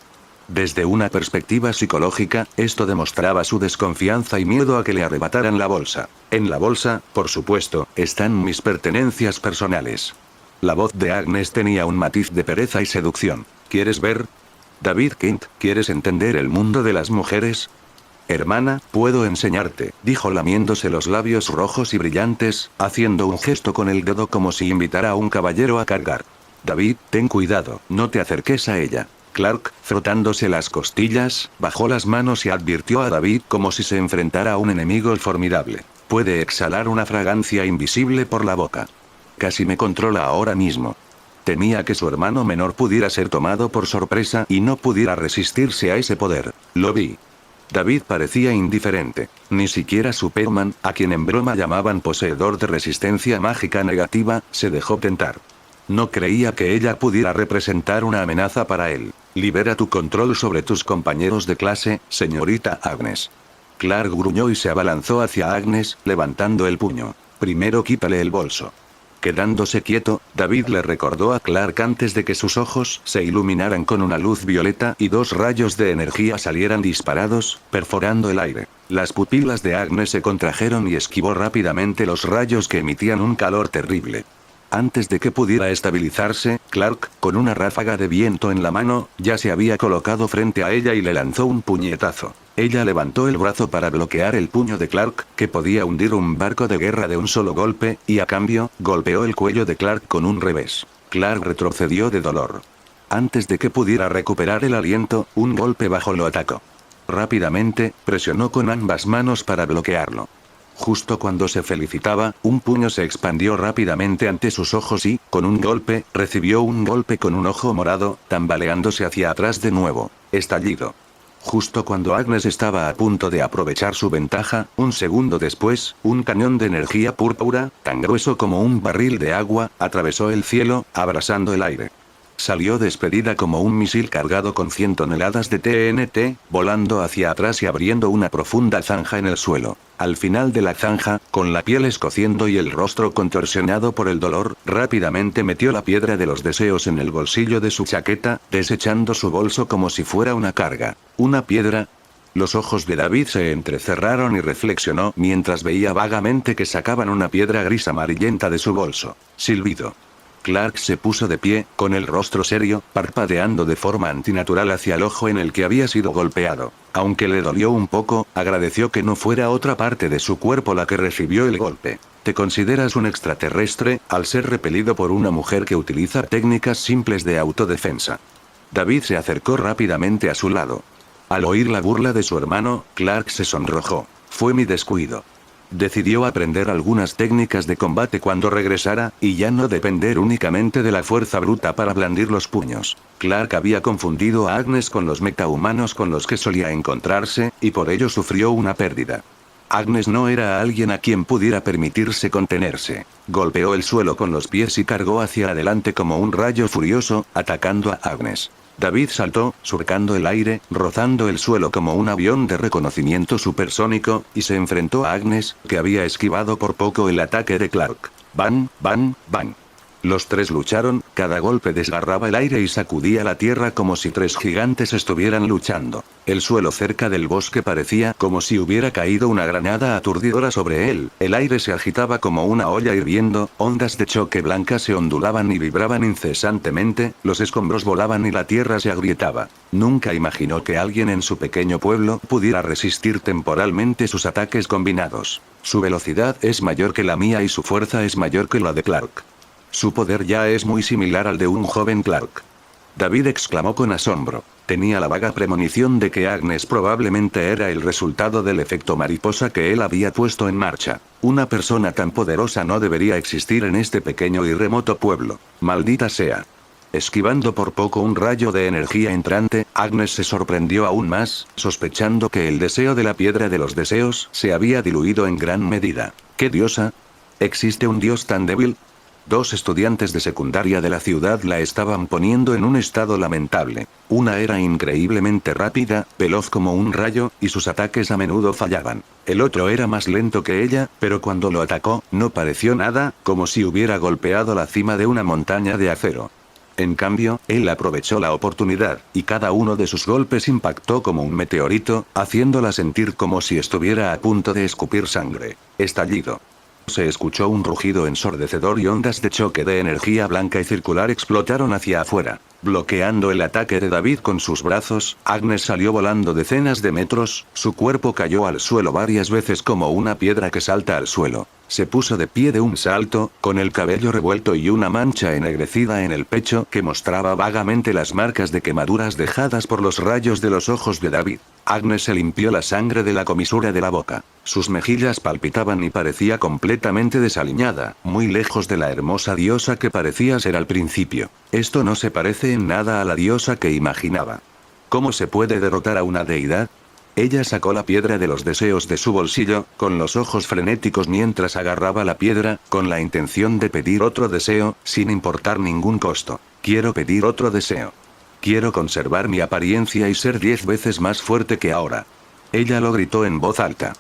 [SPEAKER 1] Desde una perspectiva psicológica, esto demostraba su desconfianza y miedo a que le arrebataran la bolsa. En la bolsa, por supuesto, están mis pertenencias personales. La voz de Agnes tenía un matiz de pereza y seducción. ¿Quieres ver? David Kent, ¿quieres entender el mundo de las mujeres? Hermana, puedo enseñarte, dijo lamiéndose los labios rojos y brillantes, haciendo un gesto con el dedo como si invitara a un caballero a cargar. David, ten cuidado, no te acerques a ella. Clark, frotándose las costillas, bajó las manos y advirtió a David como si se enfrentara a un enemigo formidable. Puede exhalar una fragancia invisible por la boca. Casi me controla ahora mismo. Temía que su hermano menor pudiera ser tomado por sorpresa y no pudiera resistirse a ese poder. Lo vi. David parecía indiferente. Ni siquiera Superman, a quien en broma llamaban poseedor de resistencia mágica negativa, se dejó tentar. No creía que ella pudiera representar una amenaza para él. Libera tu control sobre tus compañeros de clase, señorita Agnes. Clark gruñó y se abalanzó hacia Agnes, levantando el puño. Primero quítale el bolso. Quedándose quieto, David le recordó a Clark antes de que sus ojos se iluminaran con una luz violeta y dos rayos de energía salieran disparados, perforando el aire. Las pupilas de Agnes se contrajeron y esquivó rápidamente los rayos que emitían un calor terrible. Antes de que pudiera estabilizarse, Clark, con una ráfaga de viento en la mano, ya se había colocado frente a ella y le lanzó un puñetazo. Ella levantó el brazo para bloquear el puño de Clark, que podía hundir un barco de guerra de un solo golpe, y a cambio, golpeó el cuello de Clark con un revés. Clark retrocedió de dolor. Antes de que pudiera recuperar el aliento, un golpe bajo lo atacó. Rápidamente, presionó con ambas manos para bloquearlo. Justo cuando se felicitaba, un puño se expandió rápidamente ante sus ojos y, con un golpe, recibió un golpe con un ojo morado, tambaleándose hacia atrás de nuevo. Estallido. Justo cuando Agnes estaba a punto de aprovechar su ventaja, un segundo después, un cañón de energía púrpura, tan grueso como un barril de agua, atravesó el cielo, abrasando el aire. Salió despedida como un misil cargado con 100 toneladas de TNT, volando hacia atrás y abriendo una profunda zanja en el suelo. Al final de la zanja, con la piel escociendo y el rostro contorsionado por el dolor, rápidamente metió la piedra de los deseos en el bolsillo de su chaqueta, desechando su bolso como si fuera una carga. ¿Una piedra? Los ojos de David se entrecerraron y reflexionó mientras veía vagamente que sacaban una piedra gris amarillenta de su bolso. Silbido. Clark se puso de pie, con el rostro serio, parpadeando de forma antinatural hacia el ojo en el que había sido golpeado. Aunque le dolió un poco, agradeció que no fuera otra parte de su cuerpo la que recibió el golpe. Te consideras un extraterrestre, al ser repelido por una mujer que utiliza técnicas simples de autodefensa. David se acercó rápidamente a su lado. Al oír la burla de su hermano, Clark se sonrojó. Fue mi descuido. Decidió aprender algunas técnicas de combate cuando regresara, y ya no depender únicamente de la fuerza bruta para blandir los puños. Clark había confundido a Agnes con los metahumanos con los que solía encontrarse, y por ello sufrió una pérdida. Agnes no era alguien a quien pudiera permitirse contenerse. Golpeó el suelo con los pies y cargó hacia adelante como un rayo furioso, atacando a Agnes. David saltó, surcando el aire, rozando el suelo como un avión de reconocimiento supersónico, y se enfrentó a Agnes, que había esquivado por poco el ataque de Clark. ¡Bang, bang, bang! Los tres lucharon, cada golpe desgarraba el aire y sacudía la tierra como si tres gigantes estuvieran luchando. El suelo cerca del bosque parecía como si hubiera caído una granada aturdidora sobre él, el aire se agitaba como una olla hirviendo, ondas de choque blancas se ondulaban y vibraban incesantemente, los escombros volaban y la tierra se agrietaba. Nunca imaginó que alguien en su pequeño pueblo pudiera resistir temporalmente sus ataques combinados. Su velocidad es mayor que la mía y su fuerza es mayor que la de Clark. Su poder ya es muy similar al de un joven Clark. David exclamó con asombro. Tenía la vaga premonición de que Agnes probablemente era el resultado del efecto mariposa que él había puesto en marcha. Una persona tan poderosa no debería existir en este pequeño y remoto pueblo. Maldita sea. Esquivando por poco un rayo de energía entrante, Agnes se sorprendió aún más, sospechando que el deseo de la piedra de los deseos se había diluido en gran medida. ¿Qué diosa? ¿Existe un dios tan débil? Dos estudiantes de secundaria de la ciudad la estaban poniendo en un estado lamentable. Una era increíblemente rápida, veloz como un rayo, y sus ataques a menudo fallaban. El otro era más lento que ella, pero cuando lo atacó, no pareció nada, como si hubiera golpeado la cima de una montaña de acero. En cambio, él aprovechó la oportunidad, y cada uno de sus golpes impactó como un meteorito, haciéndola sentir como si estuviera a punto de escupir sangre. Estallido. Se escuchó un rugido ensordecedor y ondas de choque de energía blanca y circular explotaron hacia afuera. Bloqueando el ataque de David con sus brazos, Agnes salió volando decenas de metros, su cuerpo cayó al suelo varias veces como una piedra que salta al suelo. Se puso de pie de un salto, con el cabello revuelto y una mancha ennegrecida en el pecho que mostraba vagamente las marcas de quemaduras dejadas por los rayos de los ojos de David. Agnes se limpió la sangre de la comisura de la boca. Sus mejillas palpitaban y parecía completamente desaliñada, muy lejos de la hermosa diosa que parecía ser al principio. Esto no se parece en nada a la diosa que imaginaba. ¿Cómo se puede derrotar a una deidad? Ella sacó la piedra de los deseos de su bolsillo, con los ojos frenéticos mientras agarraba la piedra, con la intención de pedir otro deseo, sin importar ningún costo. Quiero pedir otro deseo. Quiero conservar mi apariencia y ser 10 veces más fuerte que ahora. Ella lo gritó en voz alta.